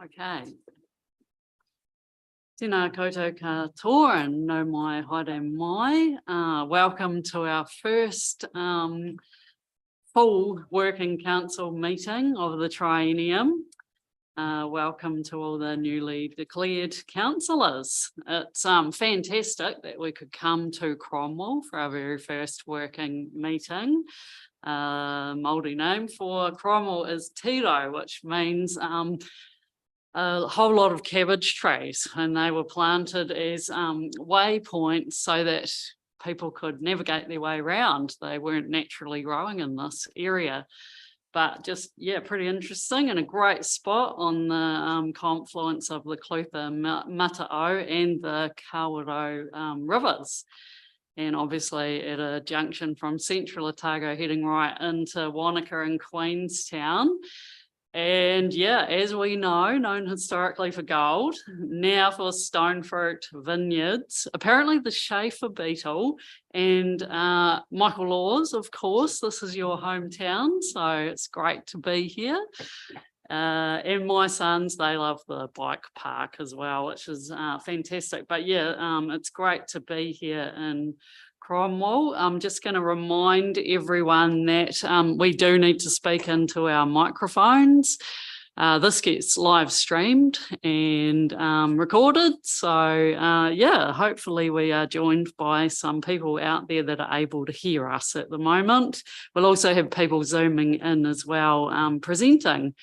Okay. Tēnā koutou katoa and no mai haere mai. Welcome to our first full working council meeting of the triennium. Welcome to all the newly declared councillors. It's fantastic that we could come to Cromwell for our very first working meeting. Māori name for Cromwell is Tiro, which means a whole lot of cabbage trees, and they were planted as waypoints so that people could navigate their way around. They weren't naturally growing in this area, but just, yeah, pretty interesting and a great spot on the confluence of the Clutha Mata'o and the Kawerau rivers. And obviously at a junction from central Otago heading right into Wanaka and Queenstown. And yeah, as we know, known historically for gold, now for stone fruit vineyards. Apparently the Schaefer beetle and Michael Laws, of course, this is your hometown, so it's great to be here. And my sons, they love the bike park as well, which is fantastic. But yeah, it's great to be here in Cromwell. I'm just going to remind everyone that we do need to speak into our microphones. This gets live streamed and recorded. So yeah, hopefully we are joined by some people out there that are able to hear us at the moment. We'll also have people zooming in as well, presenting.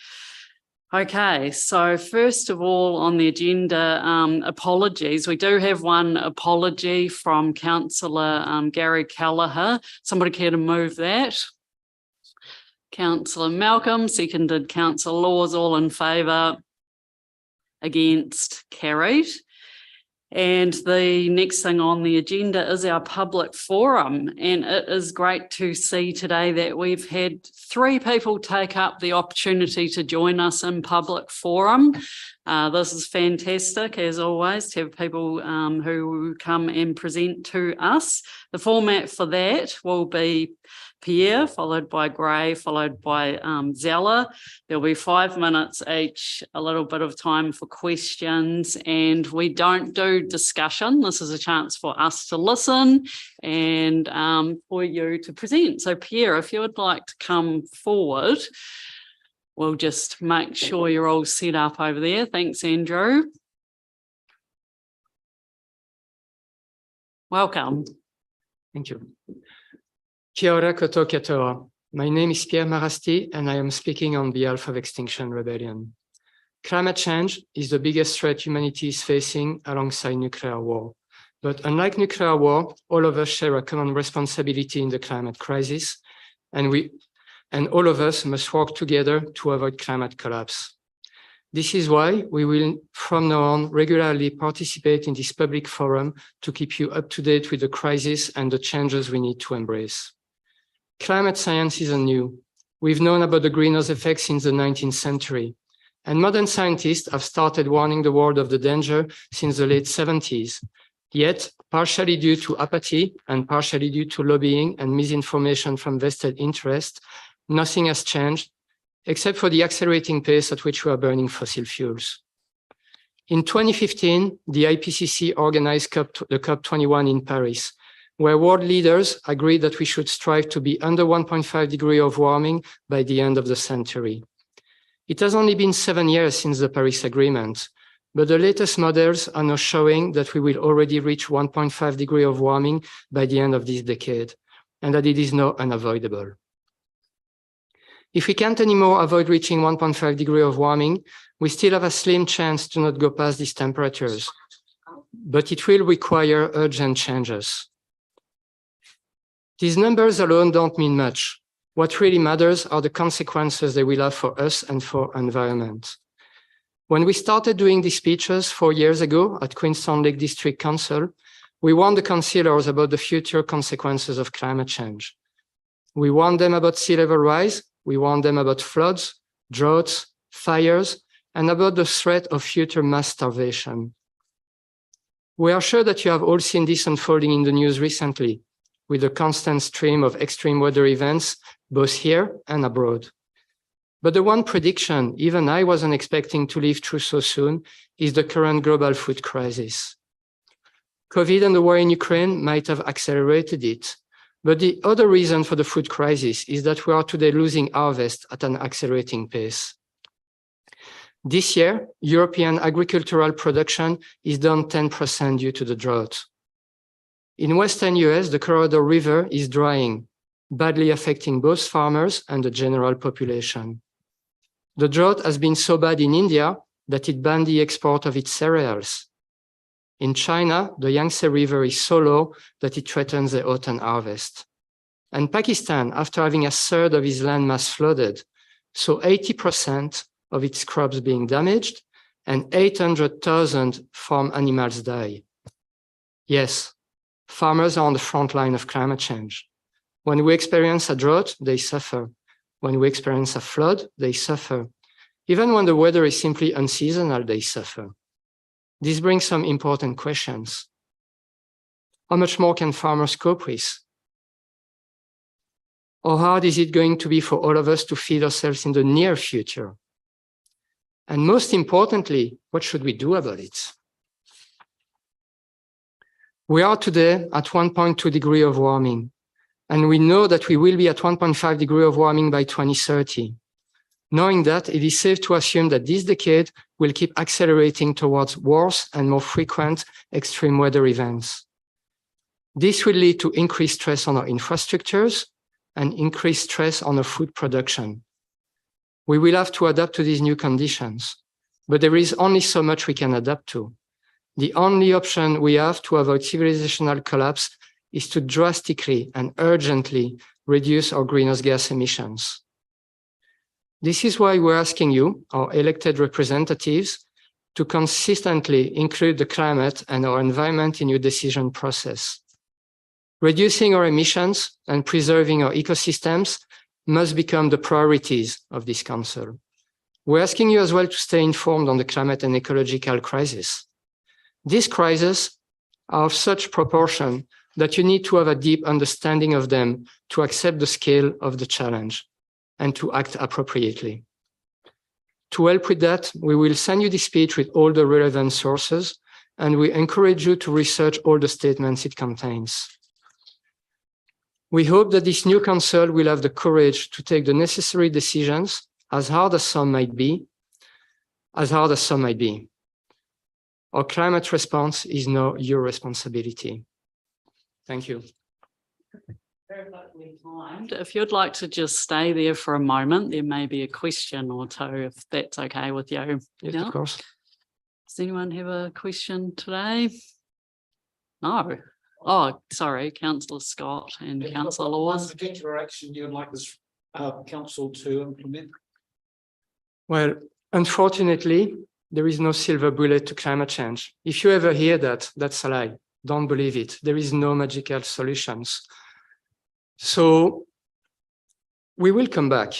Okay, so first of all on the agenda, apologies. We do have one apology from Councillor Gary Kelleher. Somebody care to move that? Councillor Malcolm, seconded Councillor Laws, all in favour, against, carried. And the next thing on the agenda is our public forum. And it is great to see today that we've had 3 people take up the opportunity to join us in public forum. This is fantastic, as always, to have people who come and present to us. The format for that will be Pierre, followed by Gray, followed by Zella. There'll be 5 minutes each, a little bit of time for questions, and we don't do discussion. This is a chance for us to listen and for you to present. So Pierre, if you would like to come forward, we'll just make sure you're all set up over there. Thanks, Andrew. Welcome. Thank you. Kia ora koutou katoa. My name is Pierre Marasti, and I am speaking on behalf of Extinction Rebellion. Climate change is the biggest threat humanity is facing alongside nuclear war. But unlike nuclear war, all of us share a common responsibility in the climate crisis, and all of us must work together to avoid climate collapse. This is why we will, from now on, regularly participate in this public forum to keep you up to date with the crisis and the changes we need to embrace. Climate science isn't new. We've known about the greenhouse effect since the 19th century, and modern scientists have started warning the world of the danger since the late 70s. Yet, partially due to apathy and partially due to lobbying and misinformation from vested interests, nothing has changed, except for the accelerating pace at which we are burning fossil fuels. In 2015, the IPCC organized the COP21 in Paris, where world leaders agreed that we should strive to be under 1.5 degrees of warming by the end of the century. It has only been 7 years since the Paris Agreement, but the latest models are now showing that we will already reach 1.5 degrees of warming by the end of this decade, and that it is now unavoidable. If we can't anymore avoid reaching 1.5 degrees of warming, we still have a slim chance to not go past these temperatures, but it will require urgent changes. These numbers alone don't mean much. What really matters are the consequences they will have for us and for environment. When we started doing these speeches 4 years ago at Queenstown Lake District Council, we warned the councillors about the future consequences of climate change. We warned them about sea level rise, we warned them about floods, droughts, fires, and about the threat of future mass starvation. We are sure that you have all seen this unfolding in the news recently, with a constant stream of extreme weather events, both here and abroad. But the one prediction even I wasn't expecting to live through so soon is the current global food crisis. COVID and the war in Ukraine might have accelerated it. But the other reason for the food crisis is that we are today losing harvest at an accelerating pace. This year, European agricultural production is down 10% due to the drought. In Western US, the Colorado River is drying, badly affecting both farmers and the general population. The drought has been so bad in India that it banned the export of its cereals. In China, the Yangtze River is so low that it threatens the autumn harvest. And Pakistan, after having a third of its landmass flooded, saw 80% of its crops being damaged and 800,000 farm animals die. Yes, farmers are on the front line of climate change. When we experience a drought, they suffer. When we experience a flood, they suffer. Even when the weather is simply unseasonal, they suffer. This brings some important questions. How much more can farmers cope with? How hard is it going to be for all of us to feed ourselves in the near future? And most importantly, what should we do about it? We are today at 1.2 degrees of warming, and we know that we will be at 1.5 degrees of warming by 2030. Knowing that, it is safe to assume that this decade will keep accelerating towards worse and more frequent extreme weather events. This will lead to increased stress on our infrastructures and increased stress on our food production. We will have to adapt to these new conditions, but there is only so much we can adapt to. The only option we have to avoid civilizational collapse is to drastically and urgently reduce our greenhouse gas emissions. This is why we're asking you, our elected representatives, to consistently include the climate and our environment in your decision process. Reducing our emissions and preserving our ecosystems must become the priorities of this Council. We're asking you as well to stay informed on the climate and ecological crisis. These crises are of such proportion that you need to have a deep understanding of them to accept the scale of the challenge and to act appropriately. To help with that, we will send you this speech with all the relevant sources, and we encourage you to research all the statements it contains. We hope that this new Council will have the courage to take the necessary decisions, as hard as some might be. Our climate response is now your responsibility. Thank you. If you'd like to just stay there for a moment, there may be a question or two, if that's okay with you. Yes, of course. Does anyone have a question today? No. Oh, sorry, Councillor Scott and Councillor Laws. One particular action you'd like this council to implement? Well, unfortunately, there is no silver bullet to climate change. If you ever hear that, that's a lie. Don't believe it. There is no magical solutions. So we will come back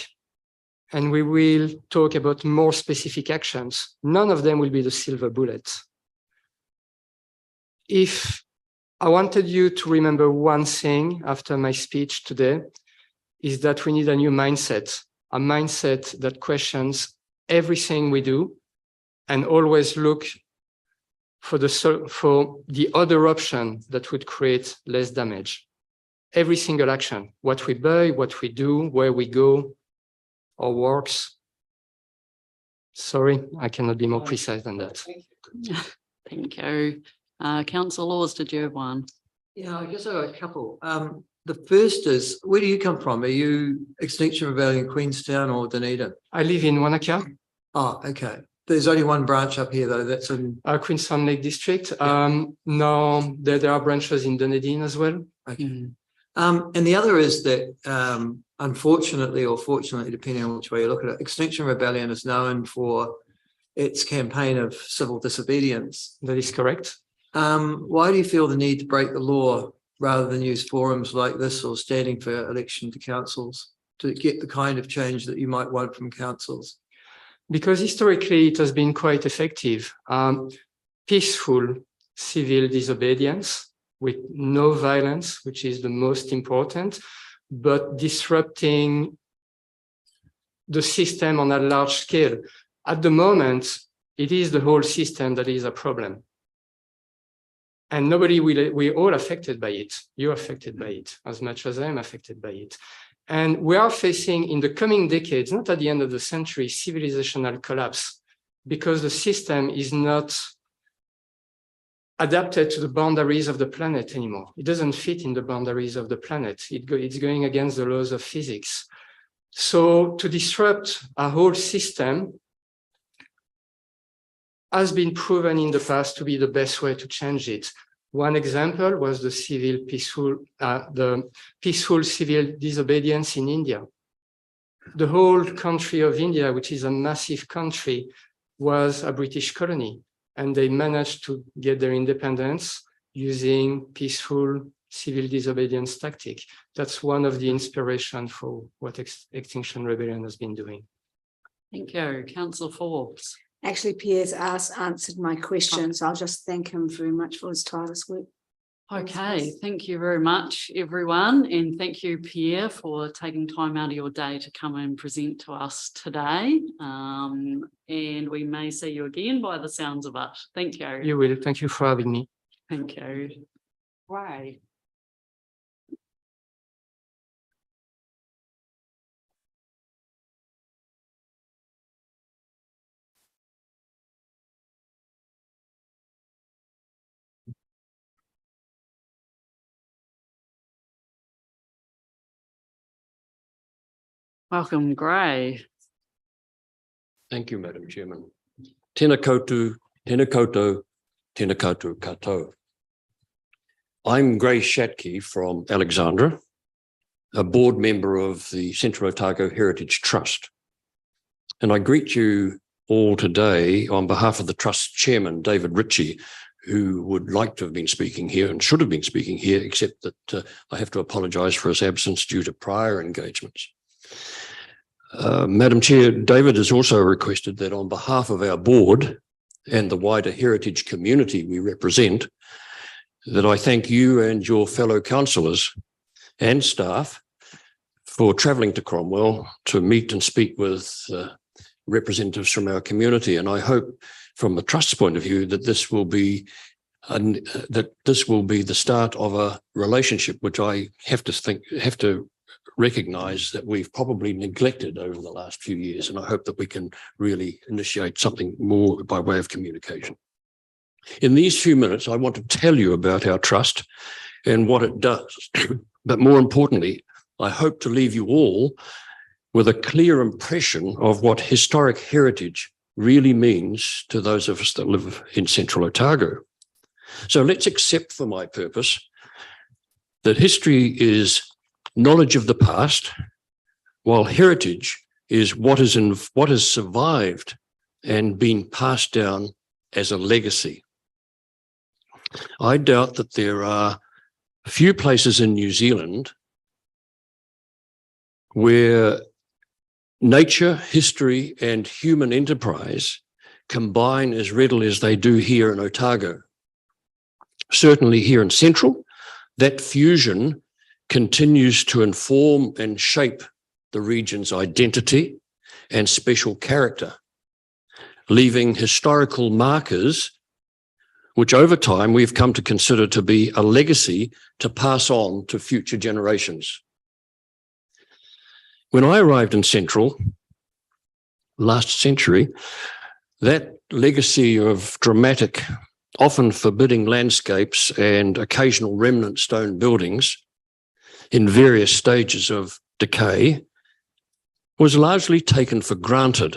and we will talk about more specific actions. None of them will be the silver bullet. If I wanted you to remember one thing after my speech today, is that we need a new mindset, a mindset that questions everything we do and always look for the other option that would create less damage. Every single action, what we buy, what we do, where we go, our works. Sorry, I cannot be more precise than that. Thank you. Councillor Laws, did you have one? Yeah, I guess I got a couple. The first is, where do you come from? Are you Extinction Rebellion, Queenstown or Dunedin? I live in Wanaka. Oh, okay. There's only one branch up here though, that's in Queenstown Lake District. Yeah. No, there are branches in Dunedin as well. Okay. And the other is that, unfortunately or fortunately, depending on which way you look at it, Extinction Rebellion is known for its campaign of civil disobedience. That is correct. Why do you feel the need to break the law rather than use forums like this or standing for election to councils to get the kind of change that you might want from councils? Because historically it has been quite effective. Peaceful civil disobedience with no violence, which is the most important, but disrupting the system on a large scale. At the moment, it is the whole system that is a problem. And we're all affected by it. You're affected by it as much as I'm affected by it. And we are facing in the coming decades, not at the end of the century, civilizational collapse because the system is not adapted to the boundaries of the planet anymore. It doesn't fit in the boundaries of the planet. It's going against the laws of physics. So to disrupt a whole system has been proven in the past to be the best way to change it. One example was the peaceful civil disobedience in India. The whole country of India, which is a massive country, was a British colony, and they managed to get their independence using peaceful civil disobedience tactic. That's one of the inspiration for what Extinction Rebellion has been doing. Thank you, Councillor Forbes. Actually, Pierre's answered my question, so I'll just thank him very much for his tireless work. Okay, thank you very much, everyone. And thank you, Pierre, for taking time out of your day to come and present to us today. And we may see you again by the sounds of it. Thank you. You will. Thank you for having me. Thank you. Right. Welcome, Gray. Thank you, Madam Chairman. Tēnā koutou, tēnā koutou, tēnā koutou katoa. I'm Gray Shatke from Alexandra, a board member of the Central Otago Heritage Trust. And I greet you all today on behalf of the Trust Chairman, David Ritchie, who would like to have been speaking here and should have been speaking here, except that I have to apologise for his absence due to prior engagements. Madam Chair, David has also requested that on behalf of our board and the wider heritage community we represent, that I thank you and your fellow councillors and staff for travelling to Cromwell to meet and speak with representatives from our community. And I hope from the Trust's point of view that this will be the start of a relationship which I have to recognise that we've probably neglected over the last few years, and I hope that we can really initiate something more by way of communication. In these few minutes, I want to tell you about our trust and what it does, but more importantly, I hope to leave you all with a clear impression of what historic heritage really means to those of us that live in Central Otago. So let's accept for my purpose that history is knowledge of the past, while heritage is what has survived and been passed down as a legacy. I doubt that there are a few places in New Zealand where nature, history, and human enterprise combine as readily as they do here in Otago. Certainly here in Central, that fusion continues to inform and shape the region's identity and special character, leaving historical markers which over time we've come to consider to be a legacy to pass on to future generations. When I arrived in Central last century, that legacy of dramatic, often forbidding landscapes and occasional remnant stone buildings in various stages of decay was largely taken for granted.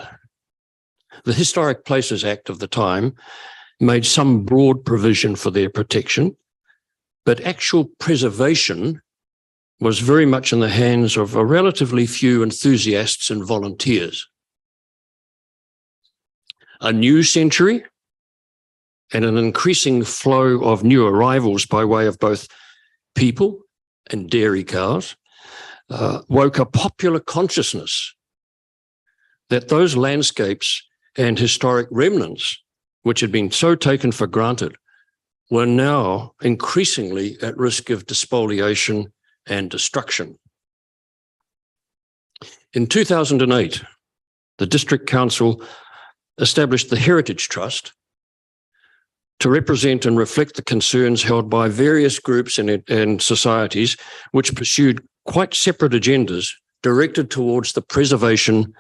The Historic Places Act of the time made some broad provision for their protection, but actual preservation was very much in the hands of a relatively few enthusiasts and volunteers. A new century and an increasing flow of new arrivals by way of both people and dairy cows woke a popular consciousness that those landscapes and historic remnants, which had been so taken for granted, were now increasingly at risk of despoliation and destruction. In 2008, the District Council established the Heritage Trust to represent and reflect the concerns held by various groups and societies which pursued quite separate agendas directed towards the preservation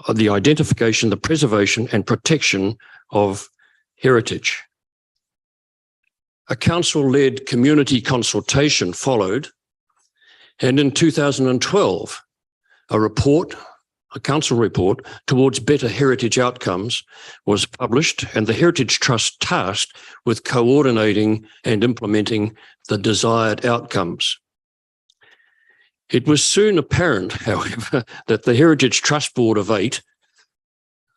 of the identification, the preservation and protection of heritage. A council-led community consultation followed, and in 2012, a council report towards better heritage outcomes was published, and the Heritage Trust tasked with coordinating and implementing the desired outcomes. It was soon apparent, however, that the Heritage Trust Board of 8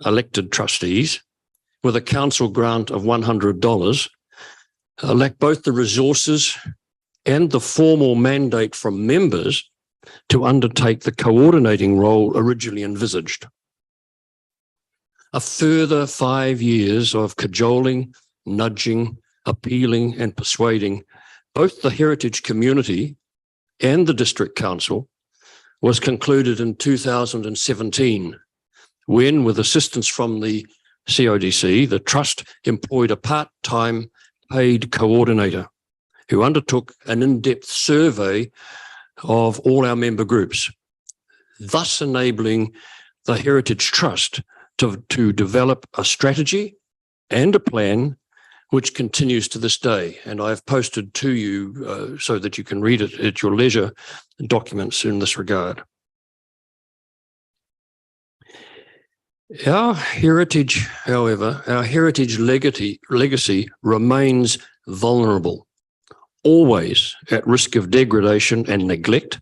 elected trustees with a council grant of $100 lacked both the resources and the formal mandate from members to undertake the coordinating role originally envisaged. A further 5 years of cajoling, nudging, appealing and persuading both the heritage community and the District Council was concluded in 2017, when, with assistance from the CODC, the Trust employed a part-time paid coordinator who undertook an in-depth survey of all our member groups, thus enabling the Heritage Trust to develop a strategy and a plan which continues to this day. And I've posted to you so that you can read it at your leisure, documents in this regard. Our heritage, however, our heritage legacy remains vulnerable, always at risk of degradation and neglect,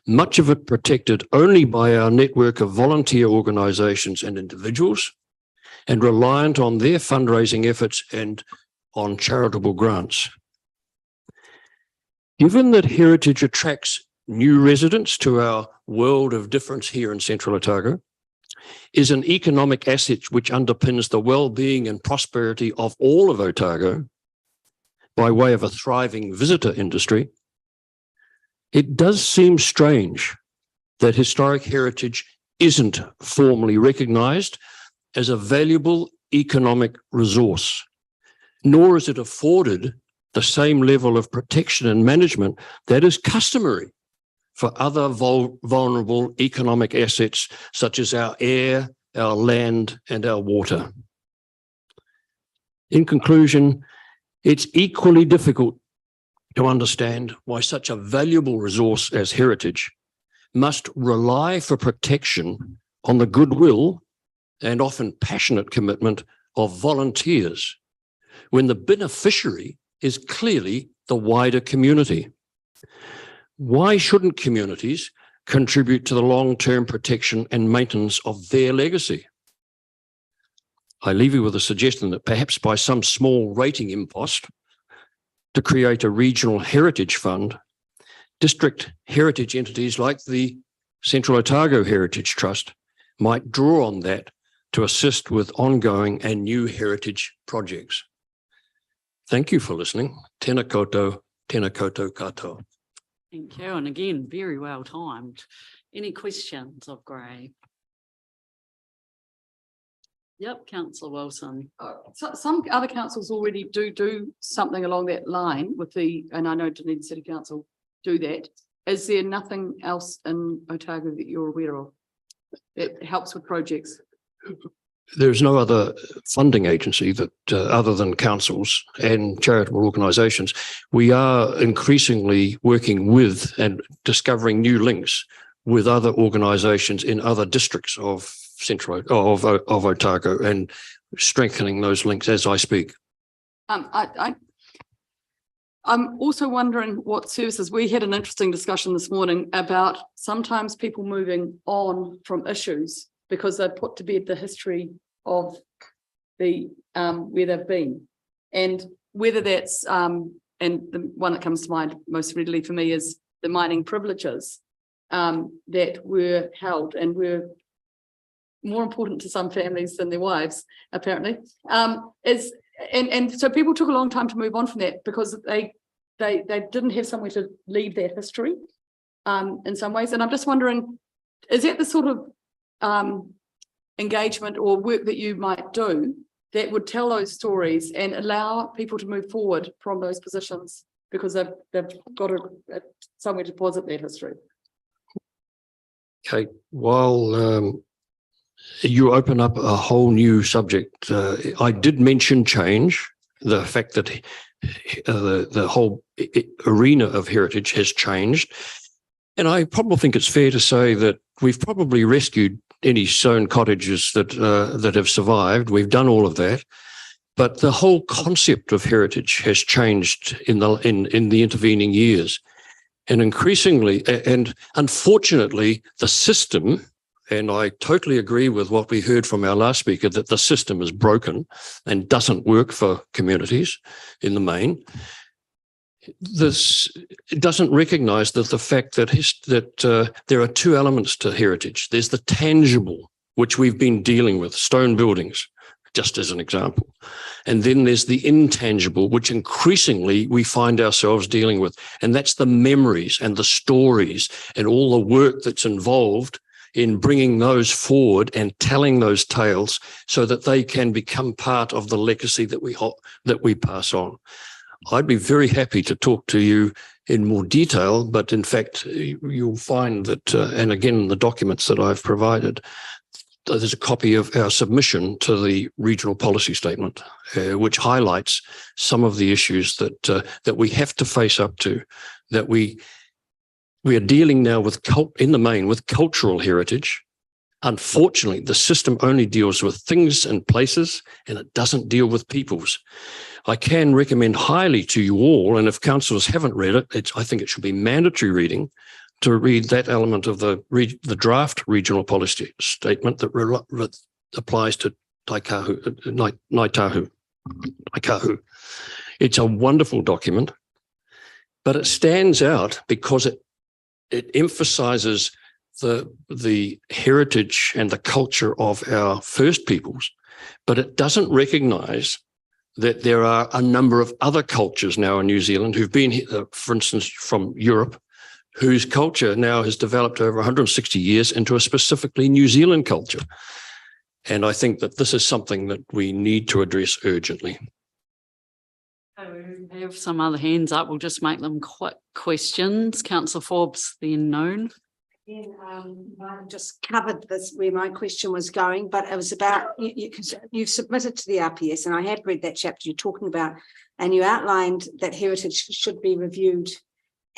much of it protected only by our network of volunteer organisations and individuals, and reliant on their fundraising efforts and on charitable grants. Given that heritage attracts new residents to our world of difference here in Central Otago, is an economic asset which underpins the well-being and prosperity of all of Otago by way of a thriving visitor industry, it does seem strange that historic heritage isn't formally recognised as a valuable economic resource, nor is it afforded the same level of protection and management that is customary for other vulnerable economic assets such as our air, our land, and our water. In conclusion, it's equally difficult to understand why such a valuable resource as heritage must rely for protection on the goodwill and often passionate commitment of volunteers, when the beneficiary is clearly the wider community. Why shouldn't communities contribute to the long-term protection and maintenance of their legacy? I leave you with a suggestion that perhaps by some small rating impost to create a regional heritage fund, district heritage entities like the Central Otago Heritage Trust might draw on that to assist with ongoing and new heritage projects. Thank you for listening. Tēnā koutou, tēnā koutou katoa. Thank you. And again, very well timed. Any questions of Gray? Yep, Councillor Wilson. So some other councils already do something along that line with and I know Dunedin City Council do that. Is there nothing else in Otago that you're aware of that helps with projects? There's no other funding agency that, other than councils and charitable organisations. We are increasingly working with and discovering new links with other organisations in other districts of of Otago and strengthening those links as I speak. I'm also wondering what services. We had an interesting discussion this morning about sometimes people moving on from issues because they've put to bed the history of the where they've been, and whether that's and the one that comes to mind most readily for me is the mining privileges that were held and were more important to some families than their wives, apparently. And so people took a long time to move on from that because they didn't have somewhere to leave that history in some ways. And I'm just wondering, is that the sort of engagement or work that you might do that would tell those stories and allow people to move forward from those positions because they've got somewhere to deposit their history. Okay, while you open up a whole new subject, I did mention change, the fact that the whole arena of heritage has changed. And I probably think it's fair to say that we've probably rescued any stone cottages that have survived. We've done all of that. But the whole concept of heritage has changed in the intervening years. And increasingly, and unfortunately, the system, and I totally agree with what we heard from our last speaker, that the system is broken and doesn't work for communities in the main. This doesn't recognize that the fact that there are two elements to heritage. There's the tangible, which we've been dealing with, stone buildings, just as an example. And then there's the intangible, which increasingly we find ourselves dealing with. And that's the memories and the stories and all the work that's involved in bringing those forward and telling those tales so that they can become part of the legacy that we pass on. I'd be very happy to talk to you in more detail, but in fact, you'll find that, and again, the documents that I've provided, there's a copy of our submission to the regional policy statement, which highlights some of the issues that we have to face up to, that we are dealing now with, in the main, with cultural heritage. Unfortunately, the system only deals with things and places, and it doesn't deal with peoples. I can recommend highly to you all, and if councillors haven't read it, I think it should be mandatory reading, to read that element of the draft regional policy statement that applies to Ngāi Tahu. It's a wonderful document, but it stands out because it emphasizes the heritage and the culture of our First Peoples, but it doesn't recognize that there are a number of other cultures now in New Zealand who've been here, for instance, from Europe, whose culture now has developed over 160 years into a specifically New Zealand culture. And I think that this is something that we need to address urgently. We have some other hands up. We'll just make them quick questions. Councillor Forbes, then known. Again, I just covered this where my question was going, but it was about you've submitted to the RPS, and I have read that chapter you're talking about, and you outlined that heritage should be reviewed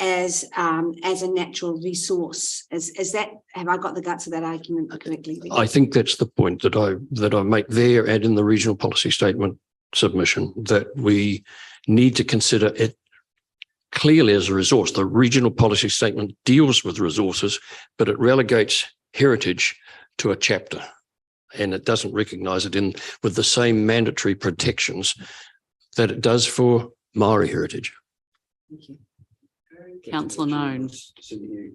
as a natural resource. Is that, have I got the guts of that argument correctly? I think that's the point that I make there and in the regional policy statement submission, that we need to consider it clearly as a resource. The regional policy statement deals with resources, but it relegates heritage to a chapter, and it doesn't recognise it with the same mandatory protections that it does for Maori heritage. Thank you. Councillor Known.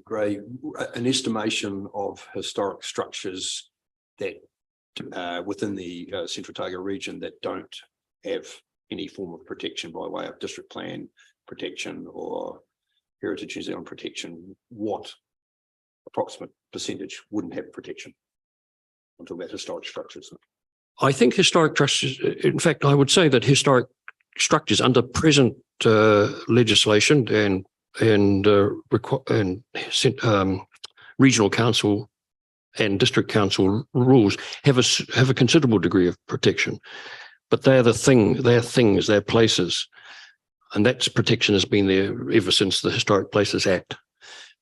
Gray, an estimation of historic structures that within the Central Otago region that don't have any form of protection by way of district plan protection or Heritage New Zealand protection, what approximate percentage wouldn't have protection? I'm talking about historic structures. I think historic structures, in fact, I would say that historic structures under present legislation and regional council and district council rules have a considerable degree of protection, but they're things, they're places, and that protection has been there ever since the Historic Places Act.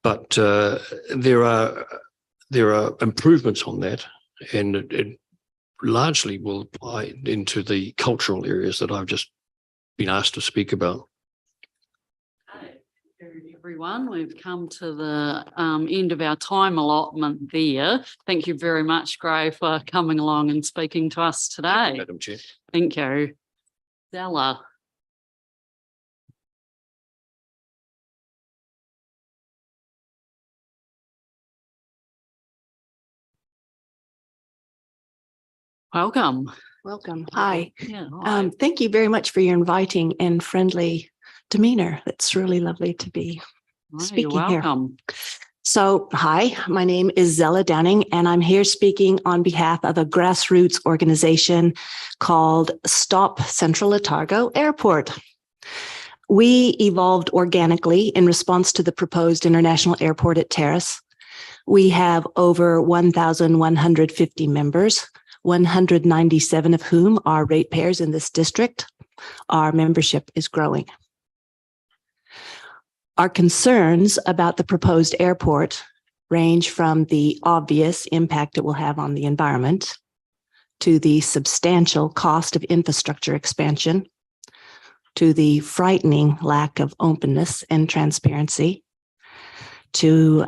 But there are improvements on that, and it largely will apply into the cultural areas that I've just been asked to speak about. Everyone, we've come to the end of our time allotment there. Thank you very much, Gray, for coming along and speaking to us today. Thank you, Madam Chair. Thank you. Stella. Welcome. Welcome. Hi. Yeah, hi. Thank you very much for your inviting and friendly demeanor. It's really lovely to be Hi, you're speaking here. welcome. So, hi, my name is Zella Downing, and I'm here speaking on behalf of a grassroots organization called Stop Central Otago Airport. We evolved organically in response to the proposed international airport at Terrace. We have over 1,150 members, 197 of whom are ratepayers in this district. Our membership is growing. Our concerns about the proposed airport range from the obvious impact it will have on the environment to the substantial cost of infrastructure expansion, to the frightening lack of openness and transparency, to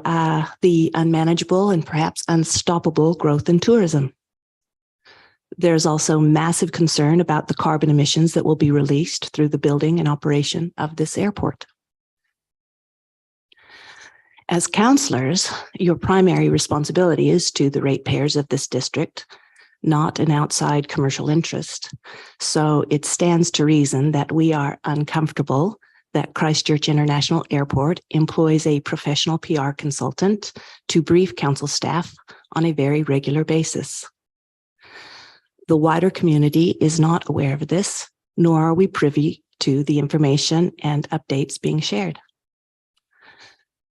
the unmanageable and perhaps unstoppable growth in tourism. There's also massive concern about the carbon emissions that will be released through the building and operation of this airport. As councillors, your primary responsibility is to the ratepayers of this district, not an outside commercial interest. So it stands to reason that we are uncomfortable that Christchurch International Airport employs a professional PR consultant to brief council staff on a very regular basis. The wider community is not aware of this, nor are we privy to the information and updates being shared.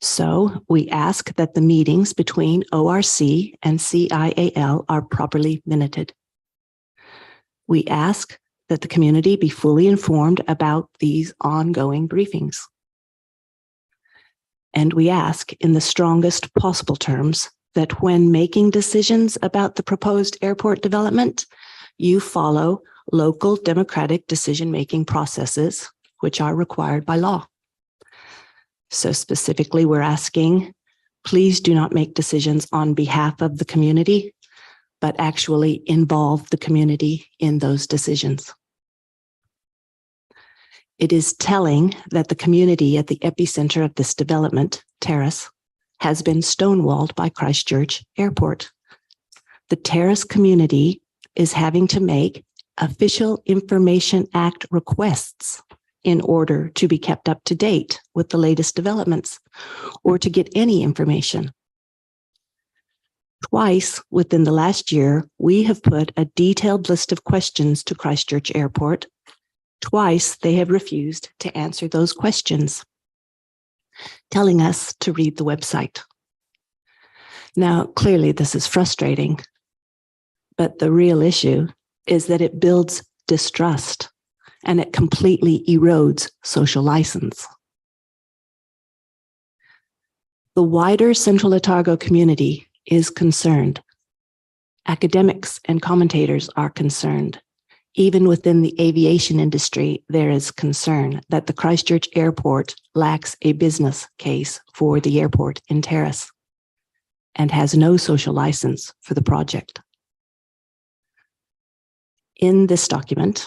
So we ask that the meetings between ORC and CIAL are properly minuted. We ask that the community be fully informed about these ongoing briefings. And we ask in the strongest possible terms that when making decisions about the proposed airport development, you follow local democratic decision-making processes, which are required by law. So specifically, we're asking, please do not make decisions on behalf of the community, but actually involve the community in those decisions. It is telling that the community at the epicenter of this development, Terrace, has been stonewalled by Christchurch Airport. The Terrace community is having to make Official Information Act requests in order to be kept up to date with the latest developments or to get any information. Twice within the last year, we have put a detailed list of questions to Christchurch Airport. Twice they have refused to answer those questions, telling us to read the website. Now, clearly this is frustrating, but the real issue is that it builds distrust and it completely erodes social license. The wider Central Otago community is concerned. Academics and commentators are concerned. Even within the aviation industry, there is concern that the Christchurch Airport lacks a business case for the airport in Terrace and has no social license for the project. In this document,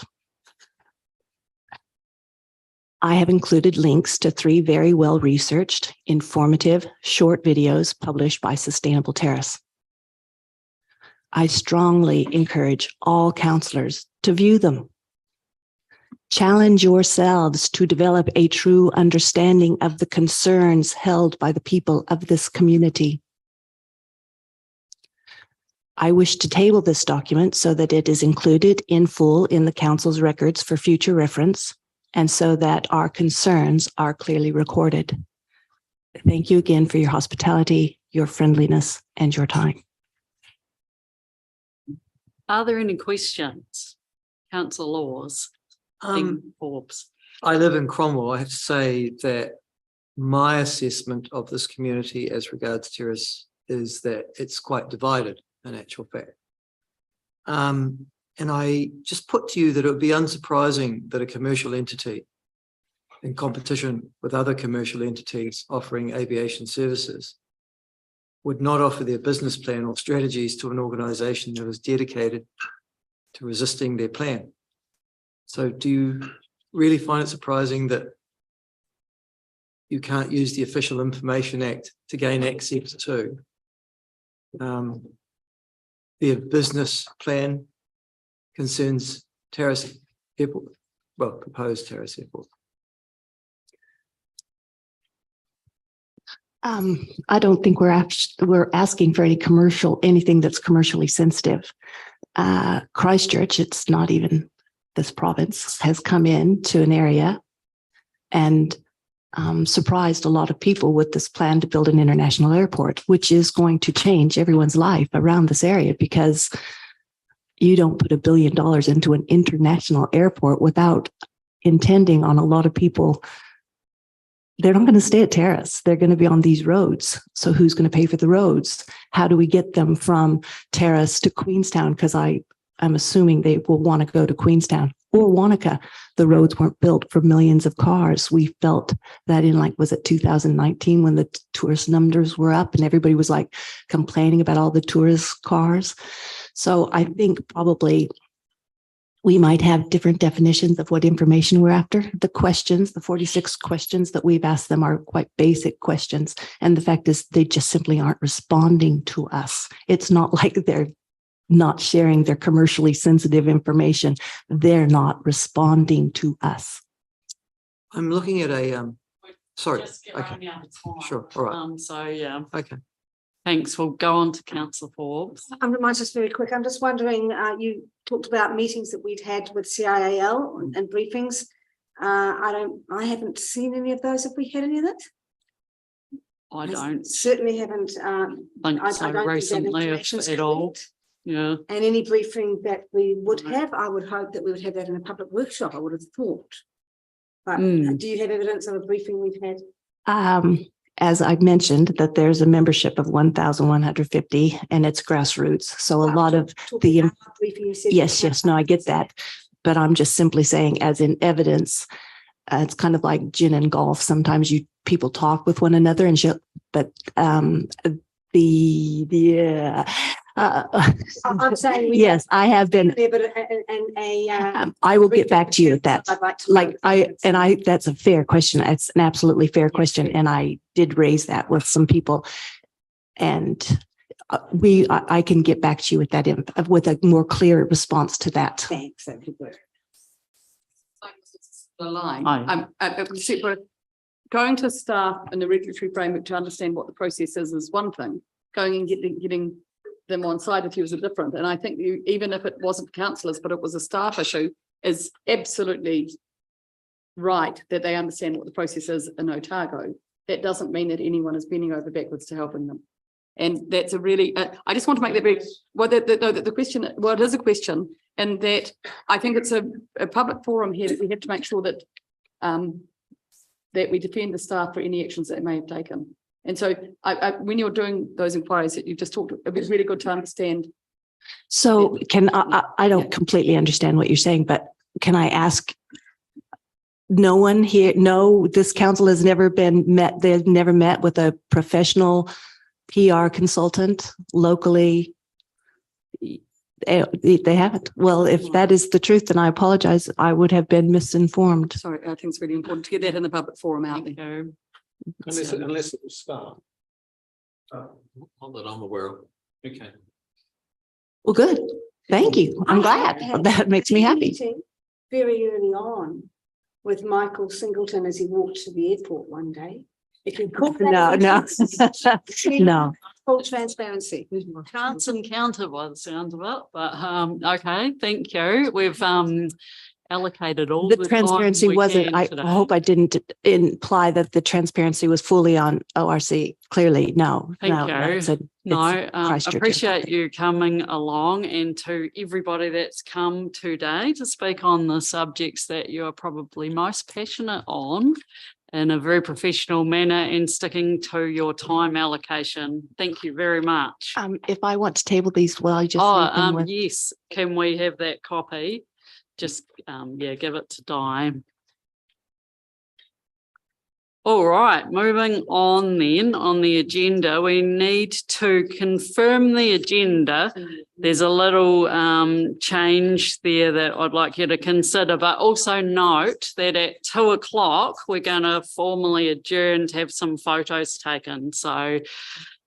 I have included links to 3 very well-researched, informative, short videos published by Sustainable Terrace. I strongly encourage all councillors to view them. Challenge yourselves to develop a true understanding of the concerns held by the people of this community. I wish to table this document so that it is included in full in the council's records for future reference, and so that our concerns are clearly recorded. Thank you again for your hospitality, your friendliness, and your time. Are there any questions? Councillor Laws. Forbes. I live in Cromwell. I have to say that my assessment of this community as regards Terrace is that it's quite divided in actual fact. And I just put to you that it would be unsurprising that a commercial entity in competition with other commercial entities offering aviation services would not offer their business plan or strategies to an organisation that is dedicated to resisting their plan. So do you really find it surprising that you can't use the Official Information Act to gain access to their business plan concerns Terrace Airport, well, proposed Terrace Airport? I don't think we're asking for anything that's commercially sensitive. Christchurch, it's not even this province, has come in to an area and surprised a lot of people with this plan to build an international airport, which is going to change everyone's life around this area, because you don't put $1 billion into an international airport without intending on a lot of people. They're not going to stay at Terrace. They're going to be on these roads. So who's going to pay for the roads? How do we get them from Terrace to Queenstown? Because I'm assuming they will want to go to Queenstown or Wanaka. The roads weren't built for millions of cars. We felt that in, like, was it 2019 when the tourist numbers were up and everybody was like complaining about all the tourist cars. So I think probably we might have different definitions of what information we're after. The questions, the 46 questions that we've asked them are quite basic questions. And the fact is they just simply aren't responding to us. It's not like they're not sharing their commercially sensitive information. They're not responding to us. I'm looking at a, sorry, Just get okay, running out of time. sure, all right, So, yeah, okay. thanks. We'll go on to Councillor Forbes. Mine's just very quick. I'm just wondering, you talked about meetings that we'd had with CIAL and briefings. I haven't seen any of those. Have we had any of that? I don't Certainly haven't. think I so don't think that recently, information's if at all. correct. Yeah, And any briefing that we would Right. have, I would hope that we would have that in a public workshop, I would have thought. But Mm. do you have evidence of a briefing we've had? As I mentioned, that there's a membership of 1,150 and it's grassroots. So a lot of Talking the, about our briefing, you said yes, we yes, no, I get that. But I'm just simply saying, as in evidence, it's kind of like gin and golf. Sometimes people talk with one another and but I'm saying we yes, I have been. I will get back to you with that. I'd like to Like that's a fair question. It's an absolutely fair question. And I did raise that with some people. And I can get back to you with that with a more clear response to that. Thanks, that'd be good. The line. Aye. Going to staff in the regulatory framework to understand what the process is one thing. Going and getting them on side with you is a different. And I think even if it wasn't councillors, but it was a staff issue, is absolutely right that they understand what the process is in Otago. That doesn't mean that anyone is bending over backwards to helping them. And that's a really, I just want to make that very, the question, well, it is a question, and that I think it's a public forum here that we have to make sure that that we defend the staff for any actions that they may have taken. And so when you're doing those inquiries that you've just talked, it'd be really good to understand. So I don't completely understand what you're saying, but can I ask, no one here, no, this council has never they've never met with a professional PR consultant locally? They haven't. Well, if that is the truth, then I apologize. I would have been misinformed. Sorry, I think it's really important to get that in the public forum out there. Thank you. Unless it was staff. Not that I'm aware of. Okay. Well, good. Thank you. I'm glad. That makes me happy. Meeting very early on with Michael Singleton as he walked to the airport one day. If you call that No. full transparency. Can't encounter by the sound of it, but okay, thank you. We've allocated all The the time transparency we wasn't, can I today. hope I didn't imply that the transparency was fully on ORC. Clearly, no. Thank no, you. that's No, Christchurch. appreciate you coming along, and to everybody that's come today to speak on the subjects that you are probably most passionate on in a very professional manner and sticking to your time allocation. Thank you very much. If I want to table these, well, I just. leave them with- Yes, can we have that copy? Just, yeah, give it to Di. All right, moving on then on the agenda, we need to confirm the agenda. There's a little change there that I'd like you to consider, but also note that at 2:00, we're going to formally adjourn to have some photos taken. So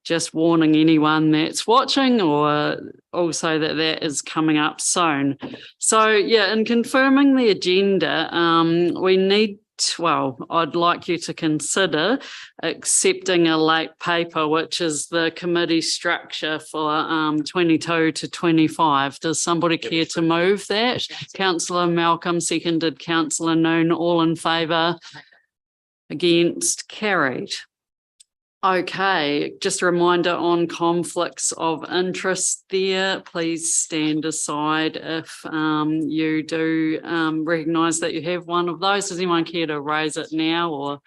just warning anyone that's watching, or also that is coming up soon. So yeah, in confirming the agenda, we need well, I'd like you to consider accepting a late paper, which is the committee structure for 22 to 25. Does somebody care to move that? Councillor Malcolm, seconded Councillor Noon, all in favour? Against, carried. Okay, just a reminder on conflicts of interest there. Please stand aside if you do recognise that you have one of those. Does anyone care to raise it now or?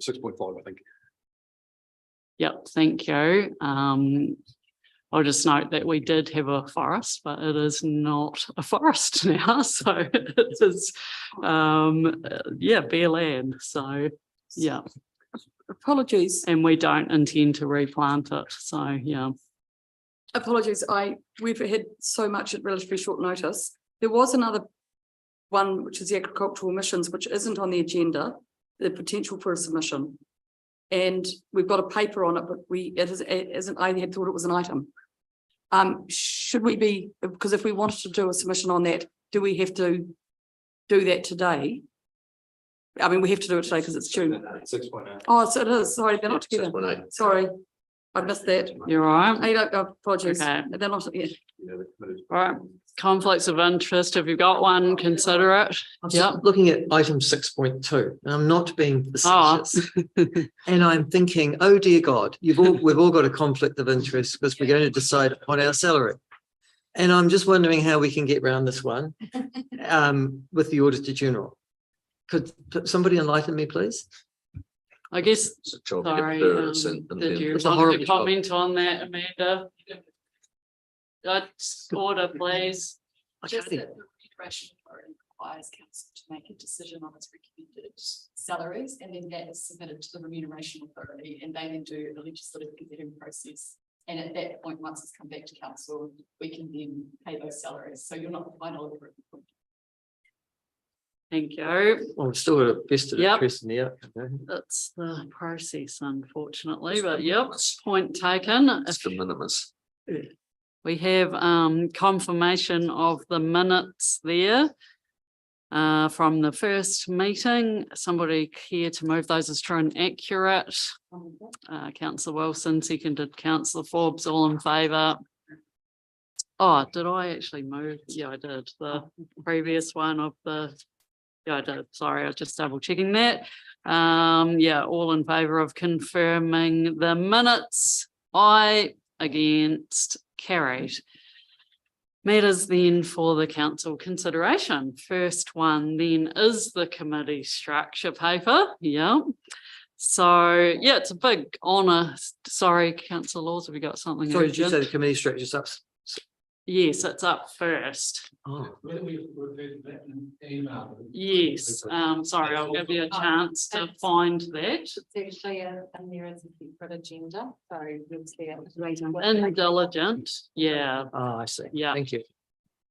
Six point five, I think. Yep, thank you. I'll just note that we did have a forest, but it is not a forest now, so it is, yeah, bare land, so, yeah. Apologies. And we don't intend to replant it, so, yeah. Apologies, we've had so much at relatively short notice. There was another one, which is the agricultural emissions, which isn't on the agenda, the potential for a submission. And we've got a paper on it, but I had thought it was an item. Should we be, because if we wanted to do a submission on that, do we have to do that today? I mean, we have to do it today because it's June. 6.8. Oh, so it is, sorry, they're not together. Sorry, I missed that. You're right. I don't, apologies. Okay. They're not, yeah. Right, conflicts of interest, if you've got one, consider it. I'm Yep. looking at item 6.2, and I'm not being Oh. facetious. And I'm thinking, oh dear God, we've all got a conflict of interest because we're going to decide on our salary. And I'm just wondering how we can get around this one with the Auditor General. Could somebody enlighten me, please? I guess, sorry, did you It's a want horrible to job. comment on that, Amanda? Order, please. Just that the remuneration authority requires council to make a decision on its recommended salaries, and then that is submitted to the remuneration authority, and they then do the legislative convening process. And at that point, once it's come back to council, we can then pay those salaries. So you're not the final approval. Thank you. Well, we've still got a vested Yep. interest in the outcome. That's the process, unfortunately, but yep, point taken. It's de minimis. We have confirmation of the minutes there from the first meeting. Somebody care to move those as true and accurate? Councillor Wilson, seconded Councillor Forbes, all in favour? Oh, did I actually move? Yeah, I did. The previous one of the, yeah, I did. Sorry, I was just double checking that. Yeah, all in favour of confirming the minutes? Aye, against, carried. Matters then for the council consideration. First one then is the committee structure paper. Yeah. So yeah, it's a big honour. Sorry, Councillor Laws, have you got something? Sorry, did you say the urgent? committee structure's up? Yes, it's up first. Oh, Yes, sorry, I'll give you a chance to find that. It's actually and there is a separate agenda, so we'll see it. Indiligent, yeah, I see. Yeah. Thank you.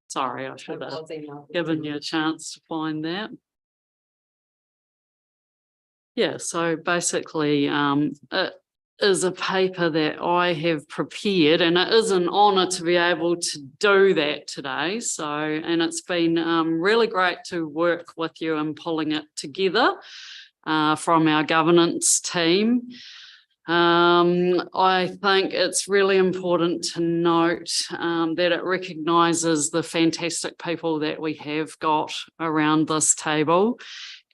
sorry, I should have given you a chance to find that. Yeah, so basically, it is a paper that I have prepared, and it is an honour to be able to do that today. So, and it's been really great to work with you in pulling it together from our governance team. I think it's really important to note that it recognises the fantastic people that we have got around this table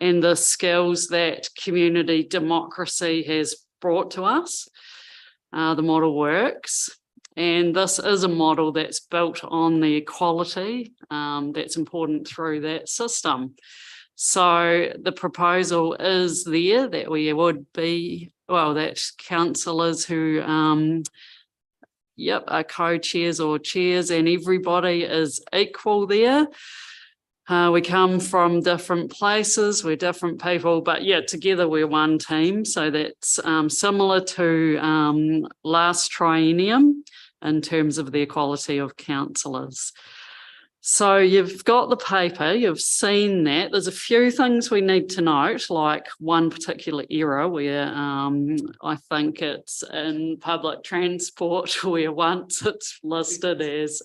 and the skills that community democracy has brought to us. The model works, and this is a model that's built on the equality that's important through that system. So the proposal is there that we would be, well, that councillors who are co-chairs or chairs, and everybody is equal there. We come from different places, we're different people, but yeah, together we're one team. So that's similar to last triennium in terms of the equality of councillors. So you've got the paper, you've seen that. There's a few things we need to note, like one particular error where I think it's in public transport where once it's listed as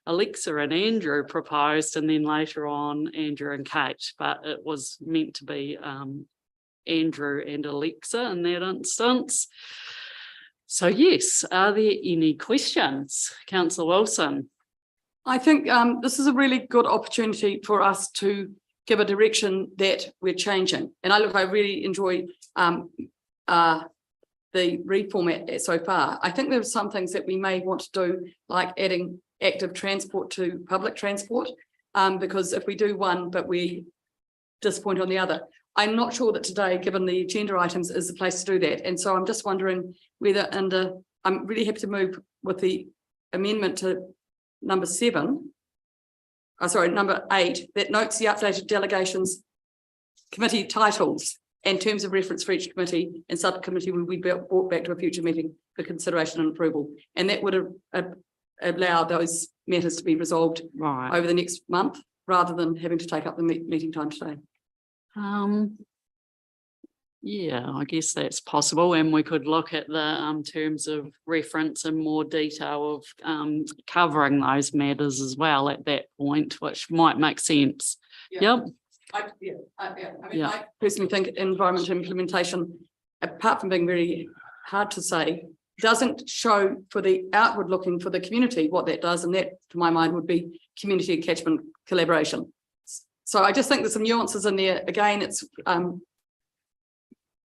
Alexa and Andrew proposed, and then later on Andrew and Kate, but it was meant to be Andrew and Alexa in that instance. So yes, are there any questions? Councillor Wilson. I think this is a really good opportunity for us to give a direction that we're changing. And I really enjoy the reformat so far. I think there are some things that we may want to do, like adding active transport to public transport, because if we do one, but we disappoint on the other, I'm not sure that today, given the agenda items, is the place to do that. And so I'm just wondering whether I'm really happy to move with the amendment to number 8, that notes the updated delegations committee titles and terms of reference for each committee and subcommittee will be brought back to a future meeting for consideration and approval. And that would allow those matters to be resolved over the next month rather than having to take up the meeting time today. Yeah, I guess that's possible, and we could look at the terms of reference in more detail of covering those matters as well at that point, which might make sense. Yeah. Yep. I personally think environmental implementation, apart from being very hard to say, doesn't show for the outward looking for the community what that does, and that, to my mind, would be community and catchment collaboration. So I just think there's some nuances in there. Again, it's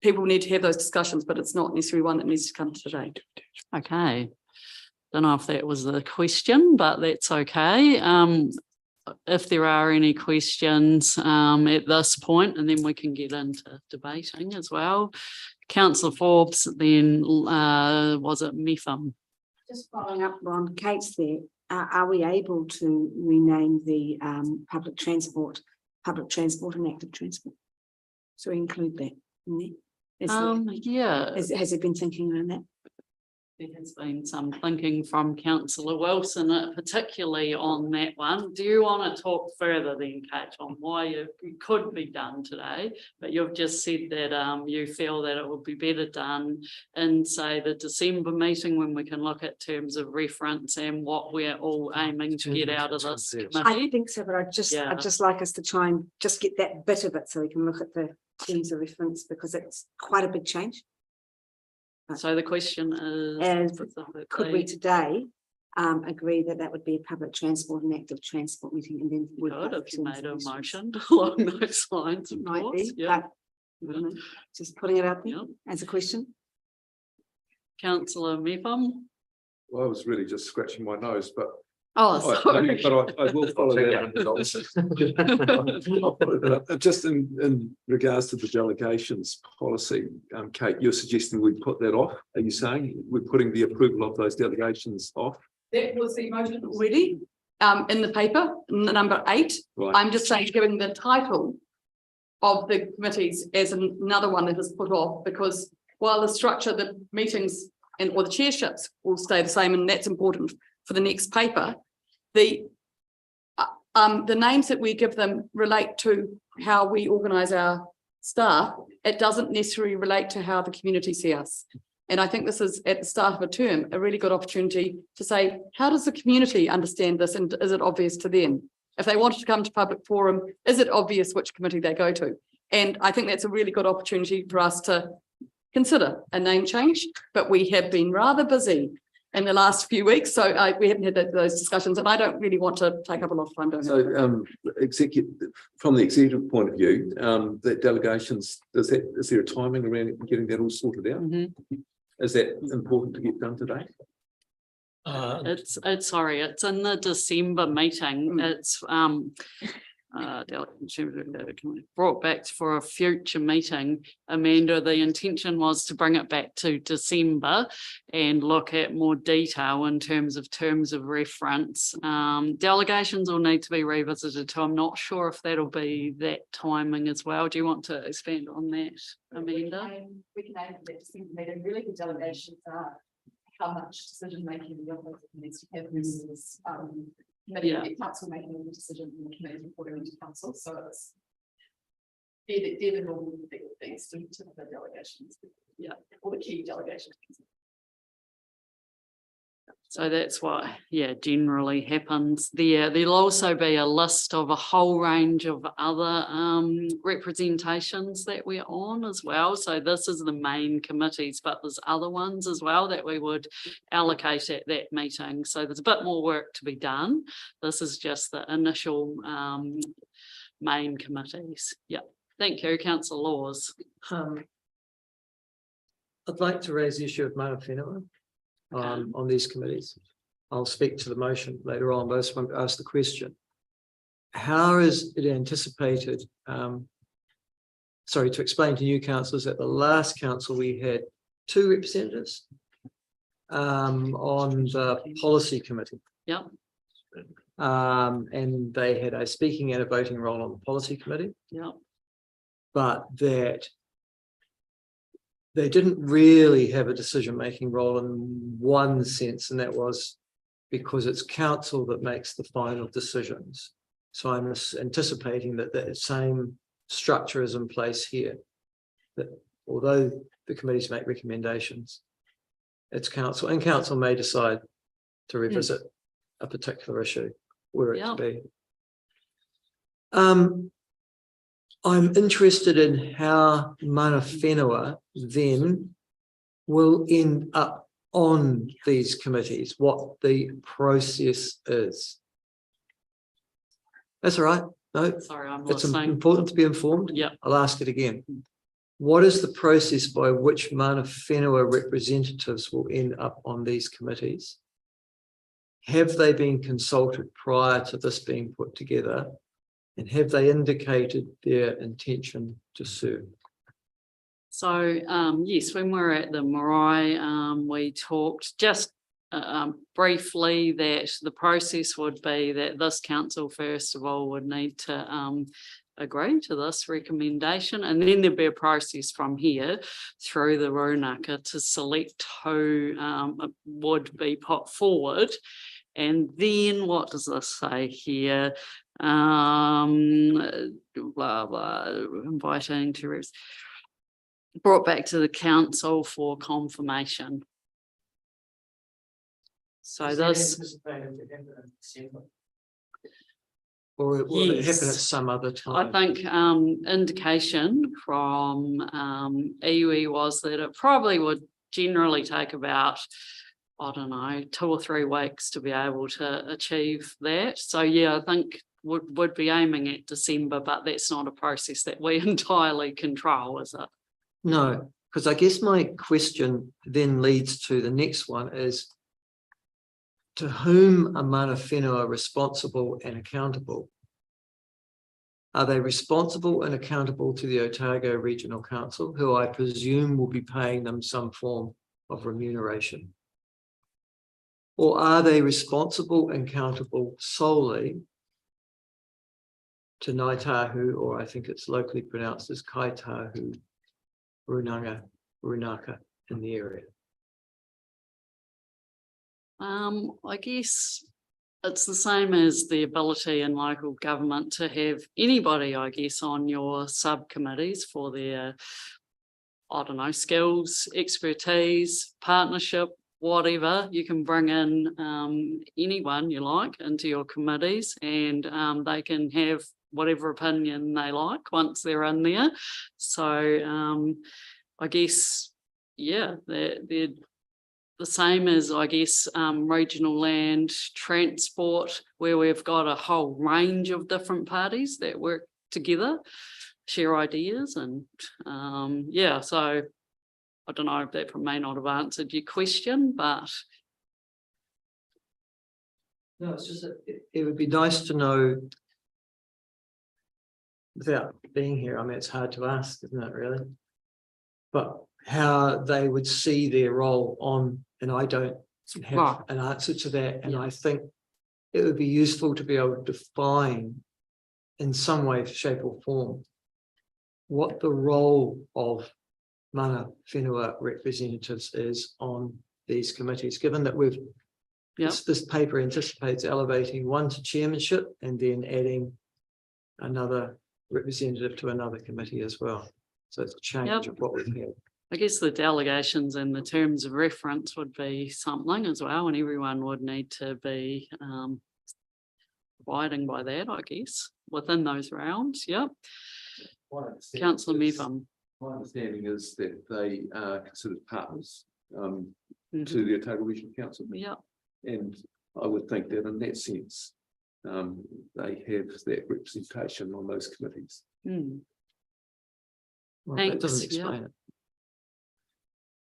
people need to have those discussions, but it's not necessarily one that needs to come today. Okay. Don't know if that was the question, but that's okay. If there are any questions at this point, and then we can get into debating as well. Councillor Forbes, then was it Mepham? Just following up on Kate's there, are we able to rename the public transport and active transport? So we include that in there? Yeah. Has it been thinking around that? There has been some thinking from Councillor Wilson, particularly on that one. Do you want to talk further then, Kate, on why it could be done today? But you've just said that you feel that it would be better done in, say, the December meeting when we can look at terms of reference and what we're all aiming to get out of this committee. I think so, but I'd just like us to try and just get that bit of it so we can look at the terms of reference, because it's quite a big change. So the question is, could we today agree that that would be a public transport and active transport meeting, and then we could have made a motion along those lines, of might course. be, but just putting it out there as a question. Councillor Mepham. Well, I was really just scratching my nose, but sorry. but I will follow that. Just in regards to the delegations policy, Kate, you're suggesting we put that off. Are you saying we're putting the approval of those delegations off? That was the motion already in the paper, number 8. Right. I'm just saying, given the title of the committees as another one that is put off, because while the structure, the meetings or the chairships will stay the same, and that's important for the next paper, the names that we give them relate to how we organise our staff. It doesn't necessarily relate to how the community see us. And I think this is, at the start of a term, a really good opportunity to say, how does the community understand this, and is it obvious to them? If they wanted to come to public forum, is it obvious which committee they go to? And I think that's a really good opportunity for us to consider a name change, but we have been rather busy in the last few weeks, so we haven't had those discussions, and I don't really want to take up a lot of time doing So, from the executive point of view, that delegations, is there a timing around getting that all sorted out? Is that important to get done today? It's in the December meeting. It's brought back for a future meeting. Amanda, the intention was to bring it back to December and look at more detail in terms of reference. Delegations will need to be revisited too. I'm not sure if that'll be that timing as well. Do you want to expand on that, Amanda? We can add that December meeting. Really good delegations are how much decision making the office needs to have versus committee, Yeah. the council making the decision and the committee reporting into council, so it's. They're the normal things to the delegations. Yeah, all the key delegations. So that's what, yeah, generally happens there. There'll also be a list of a whole range of other representations that we're on as well. So this is the main committees, but there's other ones as well that we would allocate at that meeting. So there's a bit more work to be done. This is just the initial main committees. Yeah. Thank you, Councillor Laws. I'd like to raise the issue of mana whenua on these committees. I'll speak to the motion later on, but I just want to ask the question. How is it anticipated, to explain to new councillors, at the last council we had 2 representatives on the policy committee. Yep. And they had a speaking and a voting role on the policy committee. Yep. But that they didn't really have a decision-making role in one sense, and that was because it's council that makes the final decisions. So I'm anticipating that the same structure is in place here. That although the committees make recommendations, it's council, and council may decide to revisit a particular issue were it to be. I'm interested in how mana whenua then will end up on these committees, what the process is. That's all right. No, Sorry, I'm it's listening. important to be informed. Yeah. I'll ask it again. What is the process by which mana whenua representatives will end up on these committees? Have they been consulted prior to this being put together? And have they indicated their intention to serve? So, yes, when we were at the marae, we talked just briefly that the process would be that this council, first of all, would need to agree to this recommendation, and then there'd be a process from here through the Rūnaka to select who would be put forward. And then what does this say here? Blah, blah, inviting to brought back to the council for confirmation. So this, Or will it happen at Yes. some other I time? think indication from iwi was that it probably would generally take about, I don't know, 2 or 3 weeks to be able to achieve that. So yeah, I think would be aiming at December, but that's not a process that we entirely control, is it? No, because I guess my question then leads to the next one is, to whom are mana whenua responsible and accountable? Are they responsible and accountable to the Otago Regional Council, who I presume will be paying them some form of remuneration? Or are they responsible and accountable solely to Ngāi Tahu, or I think it's locally pronounced as Kai Tahu, Rūnaka in the area? I guess it's the same as the ability in local government to have anybody, I guess, on your subcommittees for their, I don't know, skills, expertise, partnership, whatever. You can bring in anyone you like into your committees, and they can have whatever opinion they like once they're in there. So I guess, yeah, they're the same as, I guess, regional land transport, where we've got a whole range of different parties that work together, share ideas, and yeah, so I don't know if that may not have answered your question, but. No, it's just that it would be nice to know, without being here, I mean, it's hard to ask, isn't it, really? But how they would see their role on, and I don't have an answer to that. And I think it would be useful to be able to define in some way, shape or form what the role of mana whenua representatives is on these committees, given that we've Yep. This paper anticipates elevating one to chairmanship and then adding another representative to another committee as well. So it's a change Yep. of what we've had. I guess the delegations and the terms of reference would be something as well, and everyone would need to be abiding by that, I guess, within those realms. Yep. Councillor Mepham. My understanding is that they are considered partners to Mhm. the Otago Regional Council. Yep. And I would think that in that sense, they have that representation on those committees. Mm. Well, that doesn't Thanks, yeah. explain it.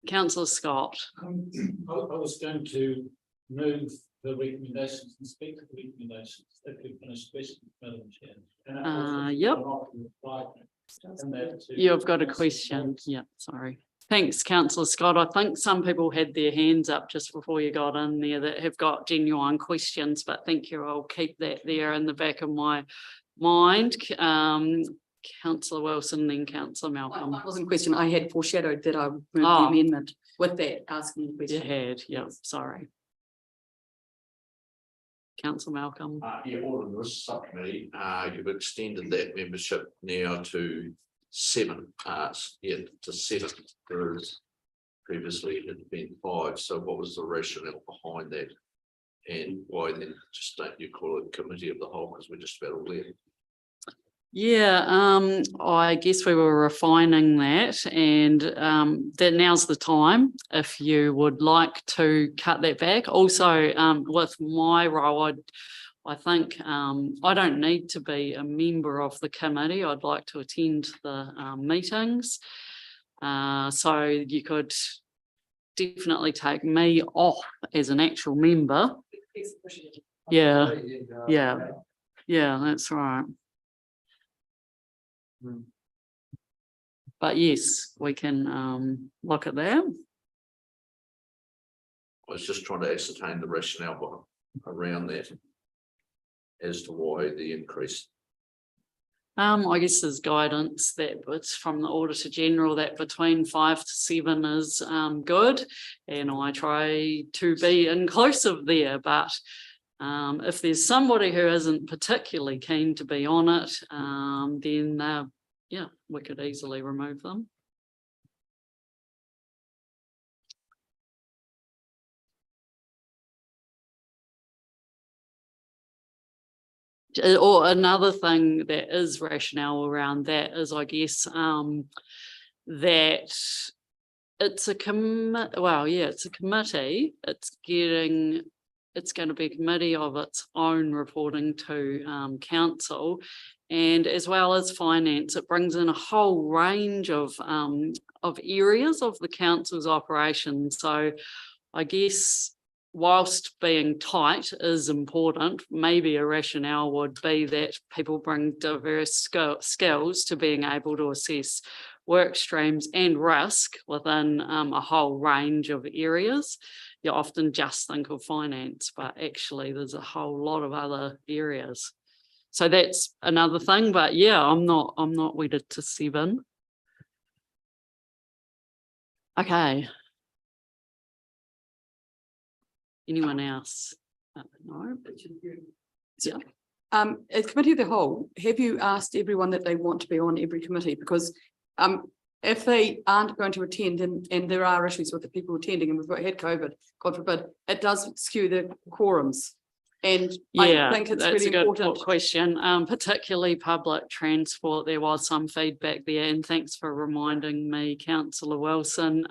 Councillor Scott. I was going to move the recommendations and speak to the recommendations if we finish questions, Madam Chair. Yep. You've got a question. Yeah, sorry. Thanks, Councillor Scott. I think some people had their hands up just before you got in there that have got genuine questions, but thank you. I'll keep that there in the back of my mind. Councillor Wilson, then Councillor Malcolm. That wasn't a question. I had foreshadowed that I would move the Oh. amendment with that asking the You question. had, yeah, sorry. Councillor Malcolm. Yeah, all in this subcommittee, you've extended that membership now to 7, to 7, whereas previously it had been 5. So what was the rationale behind that? And why then just don't you call it committee of the whole, because we're just about all there? Yeah, I guess we were refining that, and that now's the time if you would like to cut that back. Also, with my role, I think I don't need to be a member of the committee. I'd like to attend the meetings. So you could definitely take me off as an actual member. Yeah, that's right. But yes, we can look at that. I was just trying to ascertain the rationale around that as to why the increase. I guess there's guidance that it's from the Auditor General that between 5 to 7 is good, and I try to be inclusive there. But if there's somebody who isn't particularly keen to be on it, then yeah, we could easily remove them. Or another thing that is rationale around that is, I guess, that it's a it's a committee. It's going to be a committee of its own reporting to council, and as well as finance. It brings in a whole range of areas of the council's operations. So I guess whilst being tight is important, maybe a rationale would be that people bring diverse skills to being able to assess work streams and risk within a whole range of areas. You often just think of finance, but actually there's a whole lot of other areas. So that's another thing, but yeah, I'm not wedded to 7. Okay. Anyone else? No. Yeah. As committee of the whole, have you asked everyone that they want to be on every committee? Because if they aren't going to attend and there are issues with the people attending, and we've had COVID, God forbid, it does skew the quorums. And yeah, I think it's that's really a good important question. Particularly public transport, there was some feedback there, and thanks for reminding me, Councillor Wilson.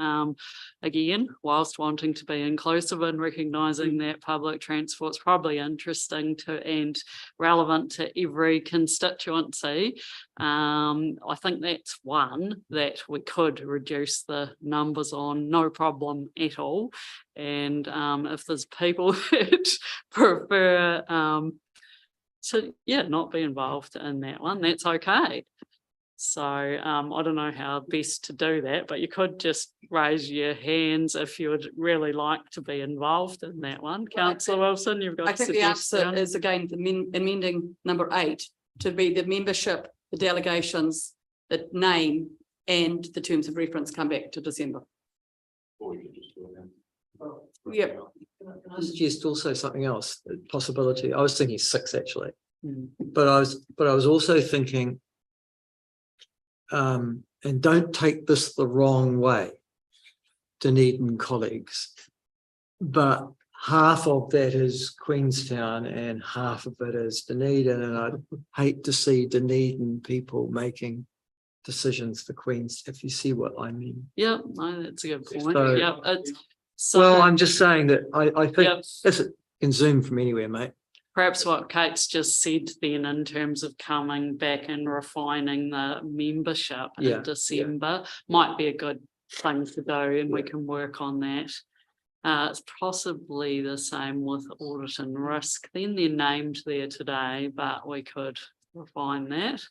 Again, whilst wanting to be inclusive and recognising that public transport's probably interesting to and relevant to every constituency, I think that's one that we could reduce the numbers on, no problem at all. And if there's people that prefer to not be involved in that one, that's okay. So I don't know how best to do that, but you could just raise your hands if you would really like to be involved in that one. Councillor Wilson, you've got I think the answer is again amending number 8 to be the membership, the delegations, the name and the terms of reference come back to December. Or you can just do it now. Yeah. Can I suggest also something else, a possibility? I was thinking 6 actually, Hmm. but I was also thinking, and don't take this the wrong way, Dunedin colleagues, but half of that is Queenstown and half of it is Dunedin, and I'd hate to see Dunedin people making decisions for Queens, if you see what I mean. Yeah, no, that's a good point. So- Yeah, it's. Well, So I'm just saying that I think Yep. this can zoom from anywhere, mate. perhaps what Kate's just said then in terms of coming back and refining the membership Yeah, yeah. in December might be a good thing to do, and we can work on that. It's possibly the same with audit and risk. Then they're named there today, but we could refine that.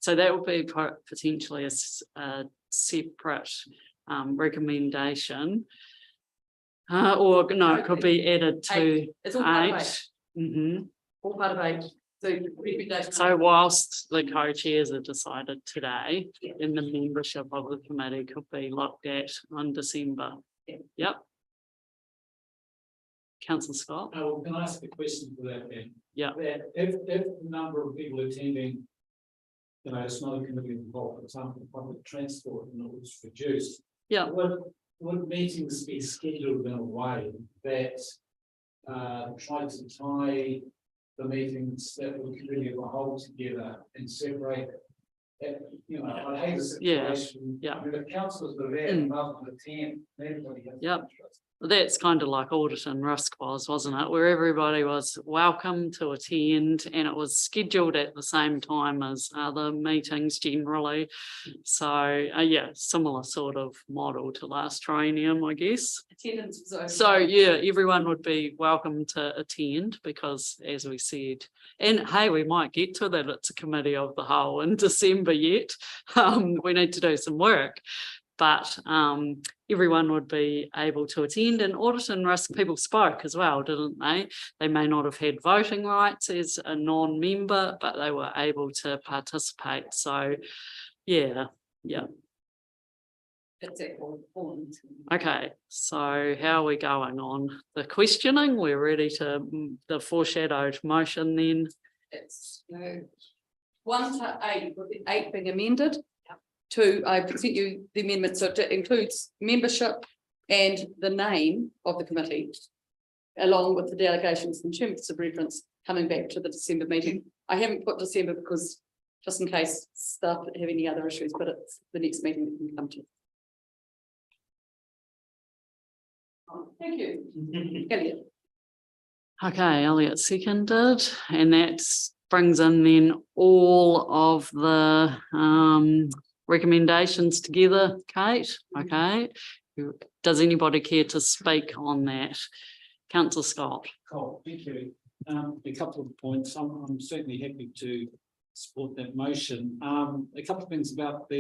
So that would be potentially a separate recommendation. Or no, it could be added to It's all part of 8. Mhm. All part of 8. So recommendation. So whilst the co-chairs are decided today, Yeah. then the membership of the committee could be looked at on December. Yeah. Yep. Councillor Scott? Oh, can I ask a question for that then? Yeah. That if the number of people attending, it's not a committee involved, for example, public transport, and it was reduced. Yeah. Would meetings be scheduled in a way that tried to tie the meetings that were committee of a whole together and separate that, I hate the Yeah, situation. yeah. I mean, the councillors are there, Mm. above the 10, everybody has. Yep. interest. That's kind of like audit and risk was, wasn't it? Where everybody was welcome to attend and it was scheduled at the same time as other meetings generally. So, yeah, similar sort of model to last triennium, I guess. Attendance was over. So, yeah, everyone would be welcome to attend because as we said, and hey, we might get to that. It's a committee of the whole in December yet. We need to do some work. But everyone would be able to attend, and audit and risk people spoke as well, didn't they? They may not have had voting rights as a non-member, but they were able to participate. So, yeah. That's it, all. Okay, so how are we going on the questioning? We're ready to the foreshadowed motion then. It's 1 to 8, with the 8 being amended. 2, I present you the amendment, so it includes membership and the name of the committee, along with the delegations and terms of reference coming back to the December meeting. I haven't put December because just in case staff have any other issues, but it's the next meeting we can come to. Thank you. Elliot. Okay, Elliot seconded, and that brings in then all of the recommendations together, Kate. Okay, does anybody care to speak on that? Councillor Scott. Cool, thank you. A couple of points. I'm certainly happy to support that motion. A couple of things about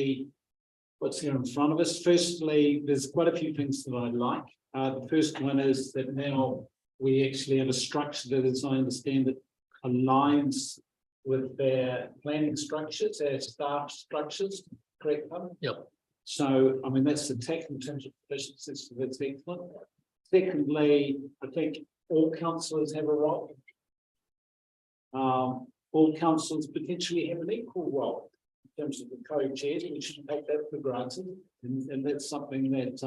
what's here in front of us. Firstly, there's quite a few things that I like. The first one is that now we actually have a structure that, as I understand it, aligns with their planning structures, their staff structures, correct? Yep. So, I mean, that's the tech in terms of efficiencies, so that's excellent. Secondly, I think all councillors have a role. All councillors potentially have an equal role in terms of the co-chairs. We shouldn't take that for granted, and that's something that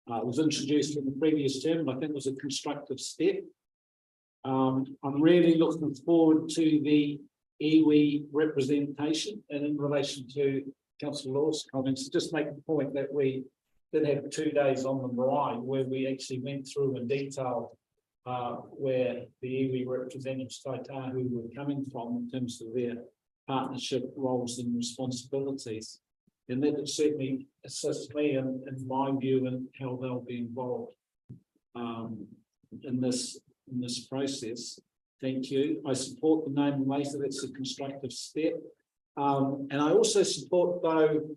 was introduced in the previous term. I think was a constructive step. I'm really looking forward to the iwi representation, and in relation to Councillor Law's comments, just make the point that we did have 2 days on the marae where we actually went through in detail where the iwi representatives Taitahu were coming from in terms of their partnership roles and responsibilities. And that certainly assists me in my view and how they'll be involved in this process. Thank you. I support the name later. That's a constructive step. And I also support, though,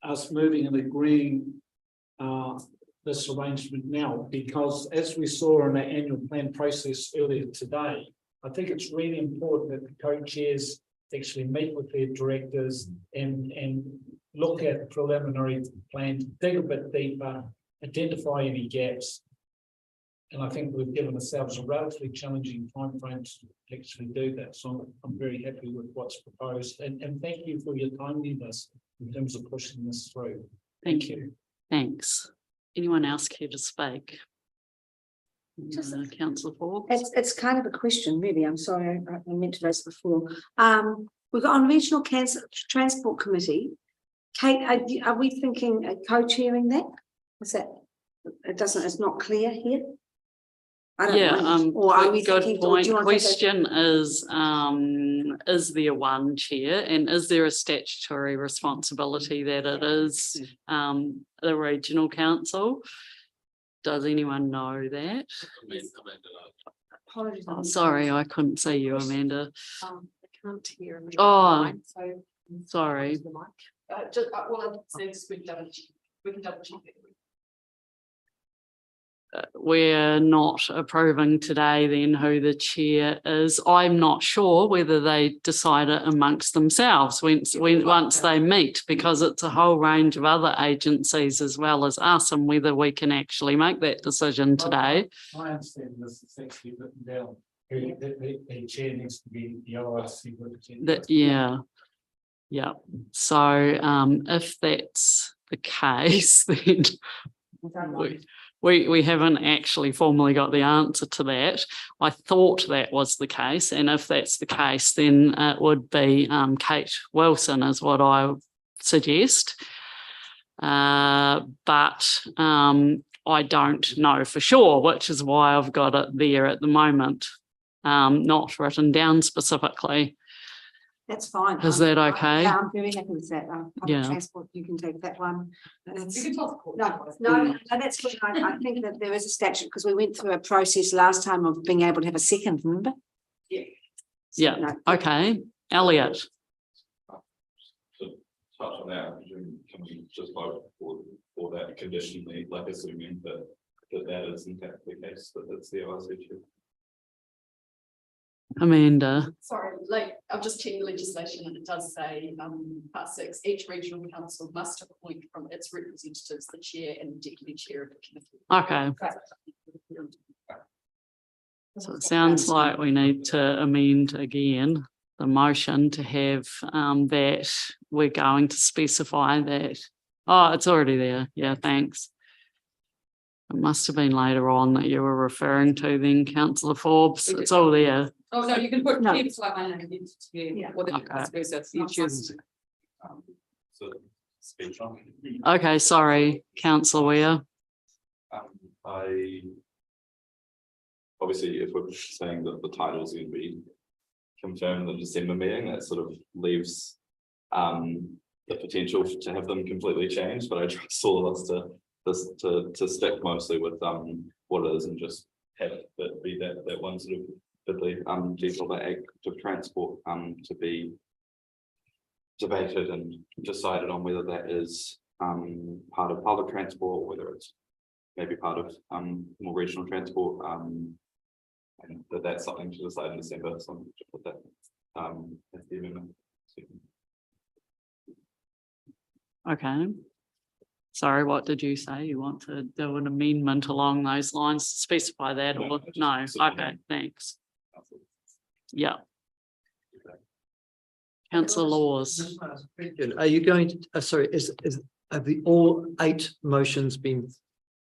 us moving and agreeing this arrangement now, because as we saw in the annual plan process earlier today, I think it's really important that the co-chairs actually meet with their directors and look at the preliminary plan, dig a bit deeper, identify any gaps. And I think we've given ourselves a relatively challenging timeframe to actually do that. So I'm very happy with what's proposed, and thank you for your timeliness in terms of pushing this through. Thank you. Thanks. Anyone else care to speak? Just- Councillor Forbes. It's kind of a question, really. I'm sorry, I meant to raise before. We've got on Regional Transport Committee. Kate, are we thinking co-chairing that? Is that, it's not clear here? I don't Yeah, know. Or are we good thinking, or point. do you want to take Question is there one chair, and is there a statutory responsibility that it is the regional council? Does anyone know that? Apologies. Oh, sorry, I couldn't see you, Amanda. I can't hear. him. Oh, So. sorry. The mic. Well, it says we can double check. We can double check it. We're not approving today then who the chair is. I'm not sure whether they decide it amongst themselves once they meet, because it's a whole range of other agencies as well as us, and whether we can actually make that decision today. I understand this is actually written down. The chair needs to be the OIC. That, yeah. Yeah. So if that's the case, then we haven't actually formally got the answer to that. I thought that was the case, and if that's the case, then it would be Kate Wilson is what I suggest. But I don't know for sure, which is why I've got it there at the moment, not written down specifically. That's fine. Is that okay? Yeah, I'm very happy with that. Yeah. Public transport, you can take that one. That's- You can tell the court. No, that's good. I think that there is a statute, because we went through a process last time of being able to have a second, remember? Yeah. Yeah. No. Okay. Elliot. To touch on that, I presume, can we just vote for that conditionally, like assuming that is in fact the case, that it's the OIC chair? Amanda. Sorry, like, I've just checked the legislation and it does say, part 6, each regional council must appoint from its representatives the chair and deputy chair of the committee. Okay. So it sounds like we need to amend again the motion to have that we're going to specify that. Oh, it's already there. Yeah, thanks. It must have been later on that you were referring to then, Councillor Forbes. It's all there. Oh, no, you can put. No. It's like my name into Yeah. or the Okay. So speech on. Okay, sorry, Councillor Weir. I obviously, if we're saying that the title is going to be confirmed in the December meeting, that sort of leaves the potential to have them completely changed, but I trust all of us to stick mostly with what it is and just have that be that one sort of detail, that active transport to be debated and decided on whether that is part of public transport, whether it's maybe part of more regional transport, and that's something to decide in December. So I'm just put that as the amendment. Okay. Sorry, what did you say? You want to do an amendment along those lines, specify that or no? Okay, thanks. Yeah. Councillor Laws. Are you going to, sorry, have the all 8 motions been Put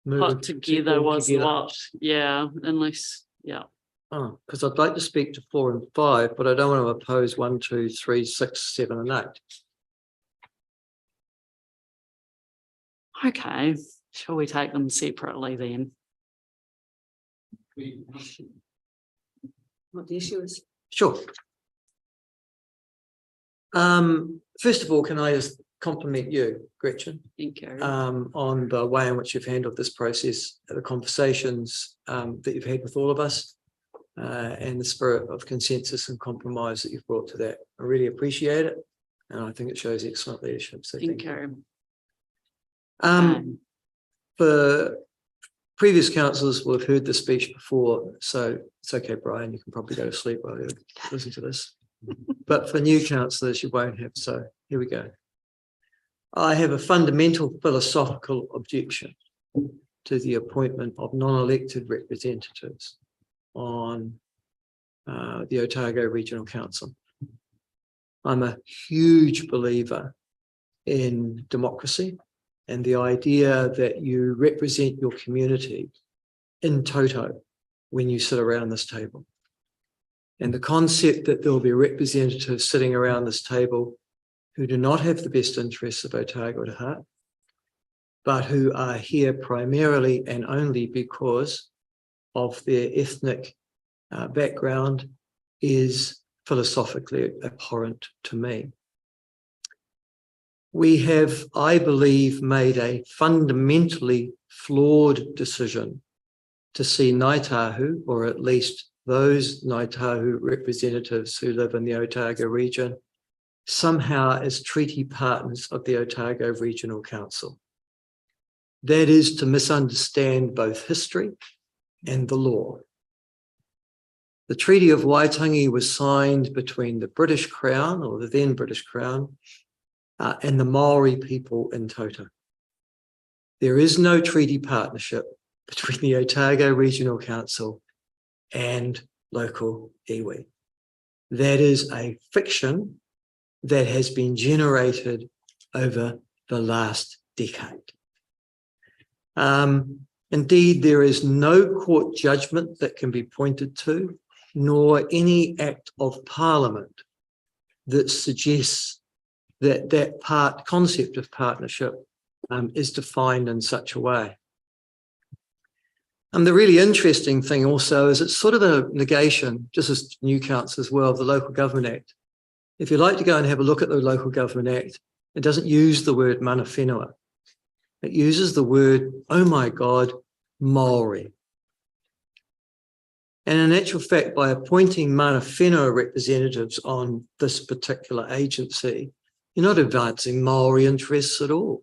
moved together was together? what, yeah, unless, yeah. Oh, because I'd like to speak to 4 and 5, but I don't want to oppose 1, 2, 3, 6, 7, and 8. Okay, shall we take them separately then? What the issue is. Sure. First of all, can I just compliment you, Gretchen, Thank you. on the way in which you've handled this process, the conversations that you've had with all of us, and the spirit of consensus and compromise that you've brought to that. I really appreciate it, and I think it shows excellent leadership. So Thank you. For previous councillors will have heard the speech before, so it's okay, Brian, you can probably go to sleep while you listen to this. But for new councillors, you won't have, so here we go. I have a fundamental philosophical objection to the appointment of non-elected representatives on the Otago Regional Council. I'm a huge believer in democracy and the idea that you represent your community in toto when you sit around this table. And the concept that there will be representatives sitting around this table who do not have the best interests of Otago at heart, but who are here primarily and only because of their ethnic background is philosophically abhorrent to me. We have, I believe, made a fundamentally flawed decision to see Ngāi Tahu, or at least those Ngāi Tahu representatives who live in the Otago region, somehow as treaty partners of the Otago Regional Council. That is to misunderstand both history and the law. The Treaty of Waitangi was signed between the British Crown, or the then British Crown, and the Maori people in toto. There is no treaty partnership between the Otago Regional Council and local iwi. That is a fiction that has been generated over the last decade. Indeed, there is no court judgment that can be pointed to, nor any act of parliament that suggests that that concept of partnership is defined in such a way. The really interesting thing also is it's sort of a negation, just as new council as well, of the Local Government Act. If you'd like to go and have a look at the Local Government Act, it doesn't use the word mana whenua. It uses the word, oh my God, Maori. And in actual fact, by appointing mana whenua representatives on this particular agency, you're not advancing Maori interests at all.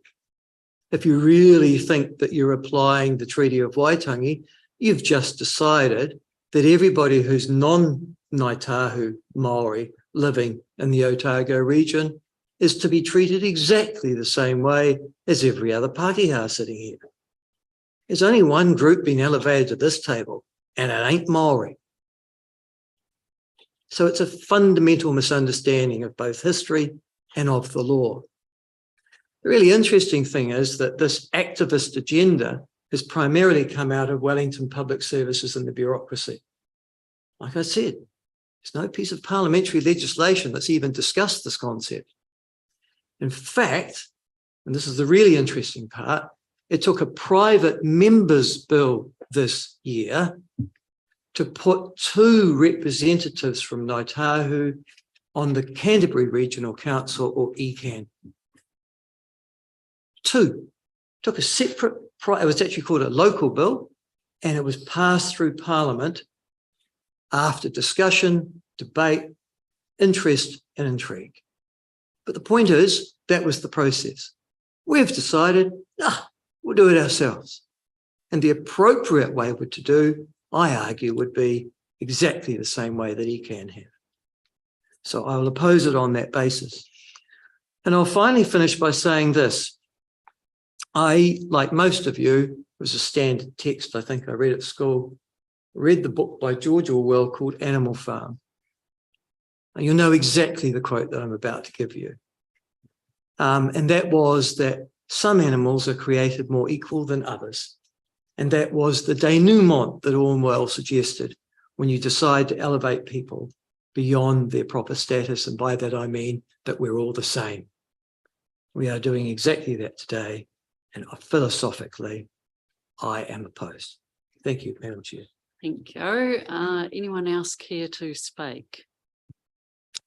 If you really think that you're applying the Treaty of Waitangi, you've just decided that everybody who's non-Ngāi Tahu Maori living in the Otago region is to be treated exactly the same way as every other Pākehā sitting here. There's only one group being elevated to this table, and it ain't Maori. So it's a fundamental misunderstanding of both history and of the law. The really interesting thing is that this activist agenda has primarily come out of Wellington Public Services and the bureaucracy. Like I said, there's no piece of parliamentary legislation that's even discussed this concept. In fact, and this is the really interesting part, it took a private members' bill this year to put 2 representatives from Ngāi Tahu on the Canterbury Regional Council, or ECAN. 2. Took a separate, it was actually called a local bill, and it was passed through Parliament after discussion, debate, interest, and intrigue. But the point is, that was the process. We've decided, we'll do it ourselves. And the appropriate way to do, I argue, would be exactly the same way that ECAN have. So I will oppose it on that basis. And I'll finally finish by saying this. I, like most of you, it was a standard text I think I read at school, read the book by George Orwell called Animal Farm. And you'll know exactly the quote that I'm about to give you. And that was that some animals are created more equal than others. And that was the denouement that Orwell suggested when you decide to elevate people beyond their proper status. And by that, I mean that we're all the same. We are doing exactly that today. And philosophically, I am opposed. Thank you, Madam Chair. Thank you. Anyone else care to speak?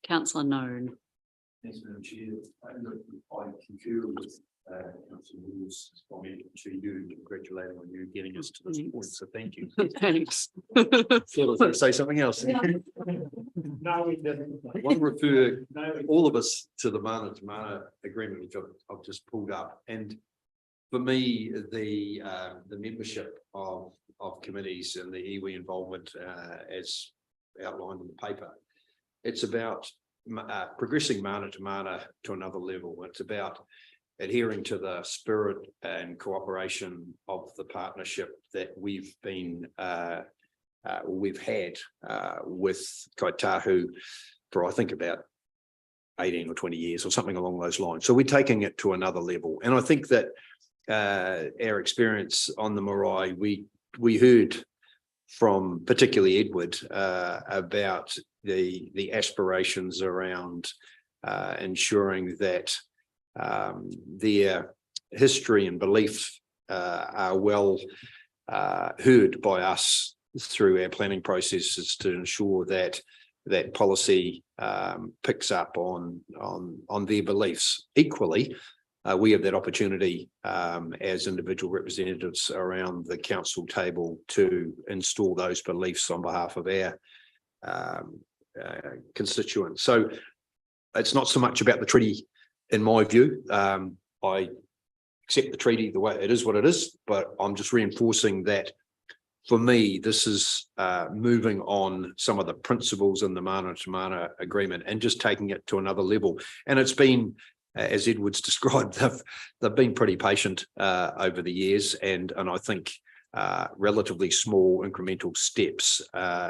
Councillor Noon. Thanks, Madam Chair. I concur with Councillor Moore's comment to you, congratulating on you getting us to this point. So thank you. Thanks. Say something else. No, we didn't. I want to refer all of us to the Mana to Mana agreement, which I've just pulled up. And for me, the membership of committees and the iwi involvement, as outlined in the paper, it's about progressing Mana to Mana to another level. It's about adhering to the spirit and cooperation of the partnership that we've had with Kaitahu for, I think, about 18 or 20 years or something along those lines. So we're taking it to another level. And I think that our experience on the marae, we heard from particularly Edward about the aspirations around ensuring that their history and beliefs are well heard by us through our planning processes to ensure that that policy picks up on their beliefs. Equally, we have that opportunity as individual representatives around the council table to install those beliefs on behalf of our constituents. So it's not so much about the treaty, in my view. I accept the treaty the way it is, what it is, but I'm just reinforcing that for me, this is moving on some of the principles in the Mana to Mana agreement and just taking it to another level. And it's been, as Edward's described, they've been pretty patient over the years, and I think relatively small incremental steps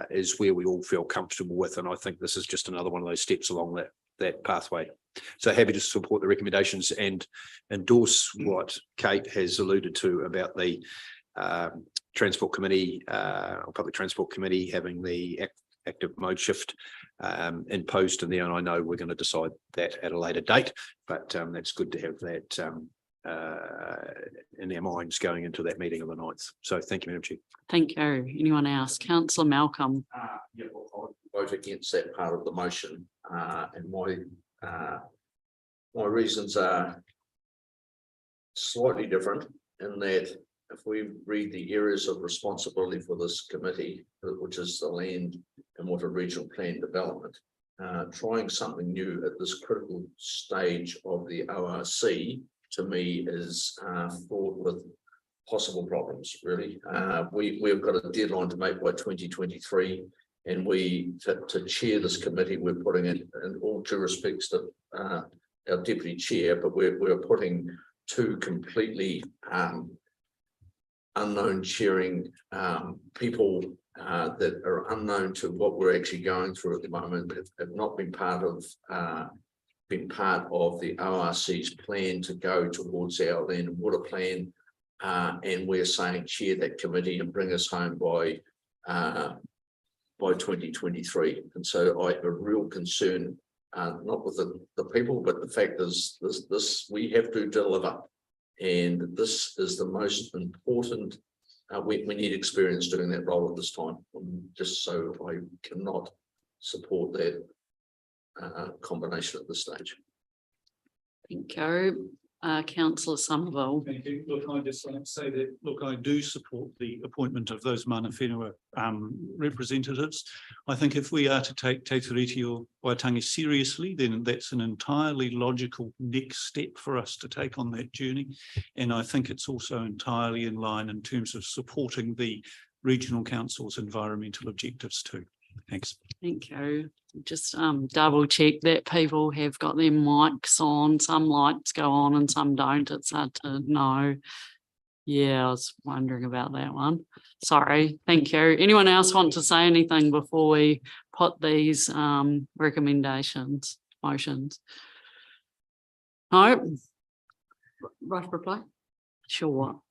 is where we all feel comfortable with. And I think this is just another one of those steps along that pathway. So happy to support the recommendations and endorse what Kate has alluded to about the Transport Committee or Public Transport Committee having the active mode shift imposed in there. And I know we're going to decide that at a later date, but that's good to have that in our minds going into that meeting on the 9th. So thank you, Madam Chair. Thank you. Anyone else? Councillor Malcolm. Yeah, well, I'll vote against that part of the motion, and my reasons are slightly different in that if we read the areas of responsibility for this committee, which is the land and water regional plan development, trying something new at this critical stage of the ORC, to me, is fraught with possible problems, really. We've got a deadline to make by 2023, and to chair this committee, we're putting in all due respects to our deputy chair, but we're putting two completely unknown chairing people that are unknown to what we're actually going through at the moment, have not been part of the ORC's plan to go towards our land and water plan, and we're saying chair that committee and bring us home by 2023. And so I have a real concern, not with the people, but the fact is this we have to deliver. And this is the most important. We need experience doing that role at this time. Just so I cannot support that combination at this stage. Thank you. Councillor Somerville. Thank you. Look, I just like to say that, look, I do support the appointment of those mana whenua representatives. I think if we are to take Te Tiriti o Waitangi seriously, then that's an entirely logical next step for us to take on that journey. And I think it's also entirely in line in terms of supporting the regional council's environmental objectives too. Thanks. Thank you. Just double check that people have got their mics on. Some lights go on and some don't. It's hard to know. Yeah, I was wondering about that one. Sorry. Thank you. Anyone else want to say anything before we put these recommendations, motions? No? Right reply? Sure.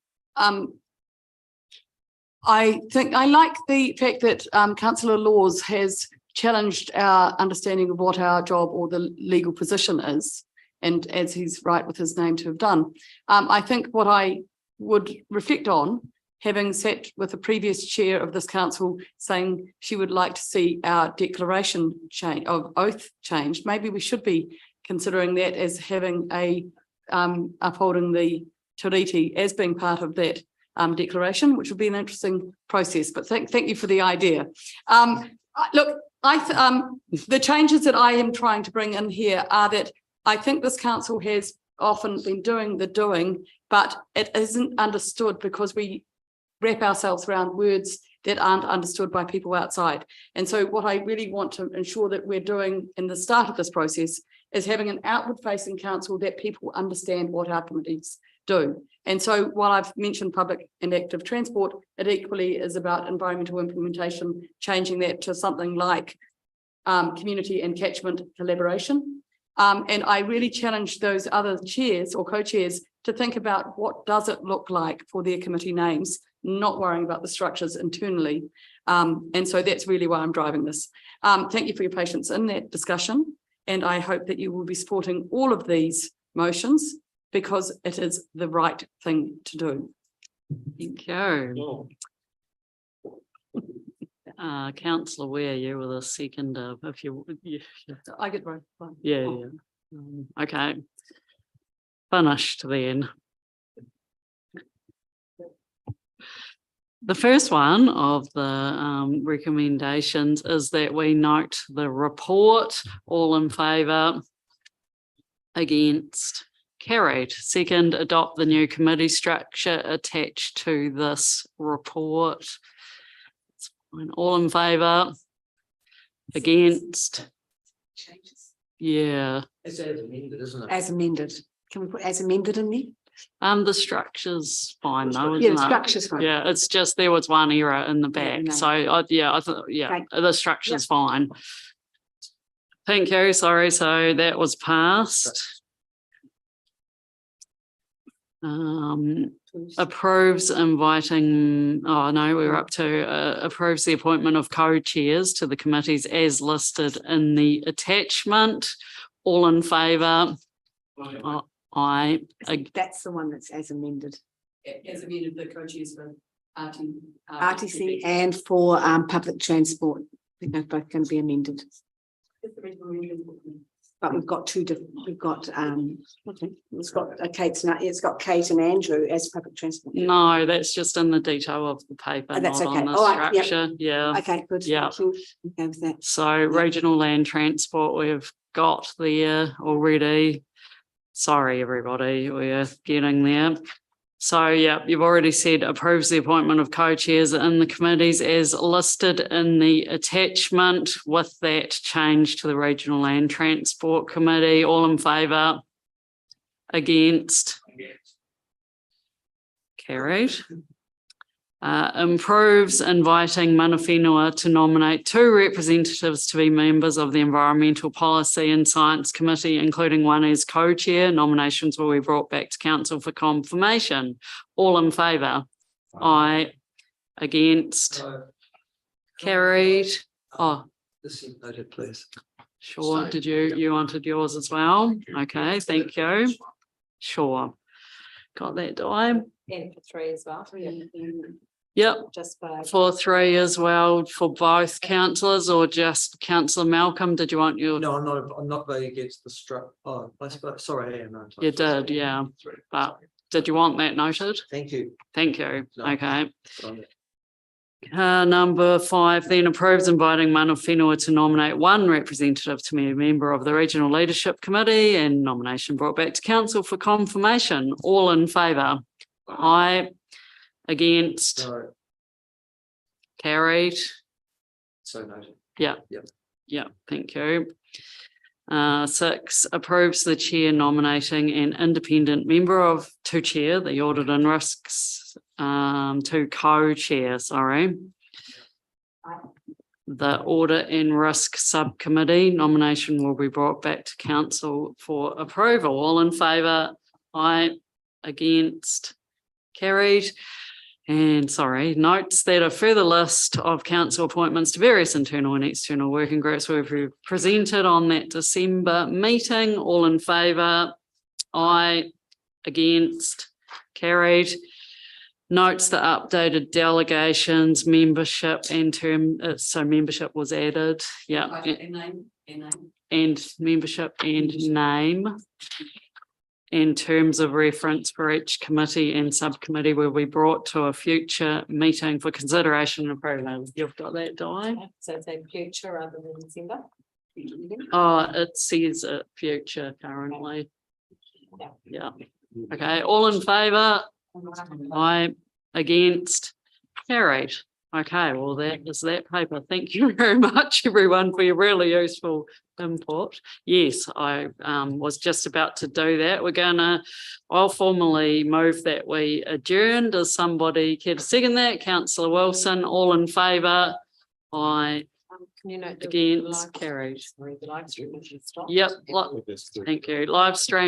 I think I like the fact that Councillor Laws has challenged our understanding of what our job or the legal position is, and as he's right with his name to have done. I think what I would reflect on, having sat with the previous chair of this council saying she would like to see our declaration change of oath changed, maybe we should be considering that as having a upholding the Tiriti as being part of that declaration, which would be an interesting process. But thank you for the idea. Look, the changes that I am trying to bring in here are that I think this council has often been doing the doing, but it isn't understood because we wrap ourselves around words that aren't understood by people outside. And so what I really want to ensure that we're doing in the start of this process is having an outward facing council that people understand what our committees do. And so while I've mentioned public and active transport, it equally is about environmental implementation, changing that to something like community and catchment collaboration. And I really challenge those other chairs or co-chairs to think about what does it look like for their committee names, not worrying about the structures internally. And so that's really why I'm driving this. Thank you for your patience in that discussion. And I hope that you will be supporting all of these motions because it is the right thing to do. Thank you. Councillor Ware, you were the second of, if you, I get right. yeah. Okay. Finished then. The first one of the recommendations is that we note the report, all in favour, against, carried. Second, adopt the new committee structure attached to this report. All in favour, against, yeah. It's as amended, isn't it? As amended. Can we put as amended in there? The structure's fine though, Yeah, isn't the it? structure's fine. Yeah, it's just there was one error in the back, no. so I thought, yeah, Okay. the structure's fine. Thank you, sorry, so that was passed. Approves inviting, oh no, we were up to approves the appointment of co-chairs to the committees as listed in the attachment. All in favour? Aye. That's the one that's as amended. As amended, the co-chairs for RTC and for public transport. I think they're both going to be amended. But we've got two different, we've got it's got it's got Kate and Andrew as public transport. No, that's just in the detail of the paper, Oh, that's not okay. on the All right, yep. structure, yeah. Okay, good. Yeah. Thank you. Okay with that. So regional land transport, we've got there already. Sorry, everybody, we're getting there. So, yeah, you've already said approves the appointment of co-chairs in the committees as listed in the attachment with that change to the Regional Land Transport Committee. All in favour? Against? Carried. Improves inviting mana whenua to nominate 2 representatives to be members of the Environmental Policy and Science Committee, including one as co-chair. Nominations will be brought back to council for confirmation. All in favour? Aye. Against? Carried. Oh, This is noted, please. sure. Did you wanted yours as well? Okay, thank you. Sure. Got that, Di? And for 3 as well. Yep. Just for. For 3 as well, for both councillors or just councillor Malcolm, did you want your? No, I'm not voting against the struck. Oh, I suppose, sorry, I am. aren't I? You did, yeah, but did you want that noted? Thank you. Thank you, No. okay. Sorry. Number 5 then approves inviting mana whenua to nominate 1 representative to be a member of the Regional Leadership Committee and nomination brought back to council for confirmation. All in favour? Aye. Against? No, Carried? so noted. Yeah. Yep. Yeah, thank you. 6 approves the chair nominating an independent member of to chair the audit and risks to co-chair, sorry. The audit and risk subcommittee nomination will be brought back to council for approval. All in favour? Aye. Against? Carried. And sorry, notes that a further list of council appointments to various internal and external working groups will be presented on that December meeting. All in favour? Aye. Against? Carried. Notes the updated delegations, membership and term, so membership was added, yeah. And membership and name. In terms of reference for each committee and subcommittee will be brought to a future meeting for consideration and approval. You've got that, Di? So it's a future rather than December. Oh, it says future currently. Yeah. Okay, all in favour? Aye. Against? Carried. Okay, well, that is that paper. Thank you very much, everyone, for your really useful input. Yes, I was just about to do that. I'll formally move that we adjourn. Does somebody care to second that? Councillor Wilson, all in favour? Aye. Can you note the Against, live- carried. sorry, the live stream has stopped? Yep, thank you. Live stream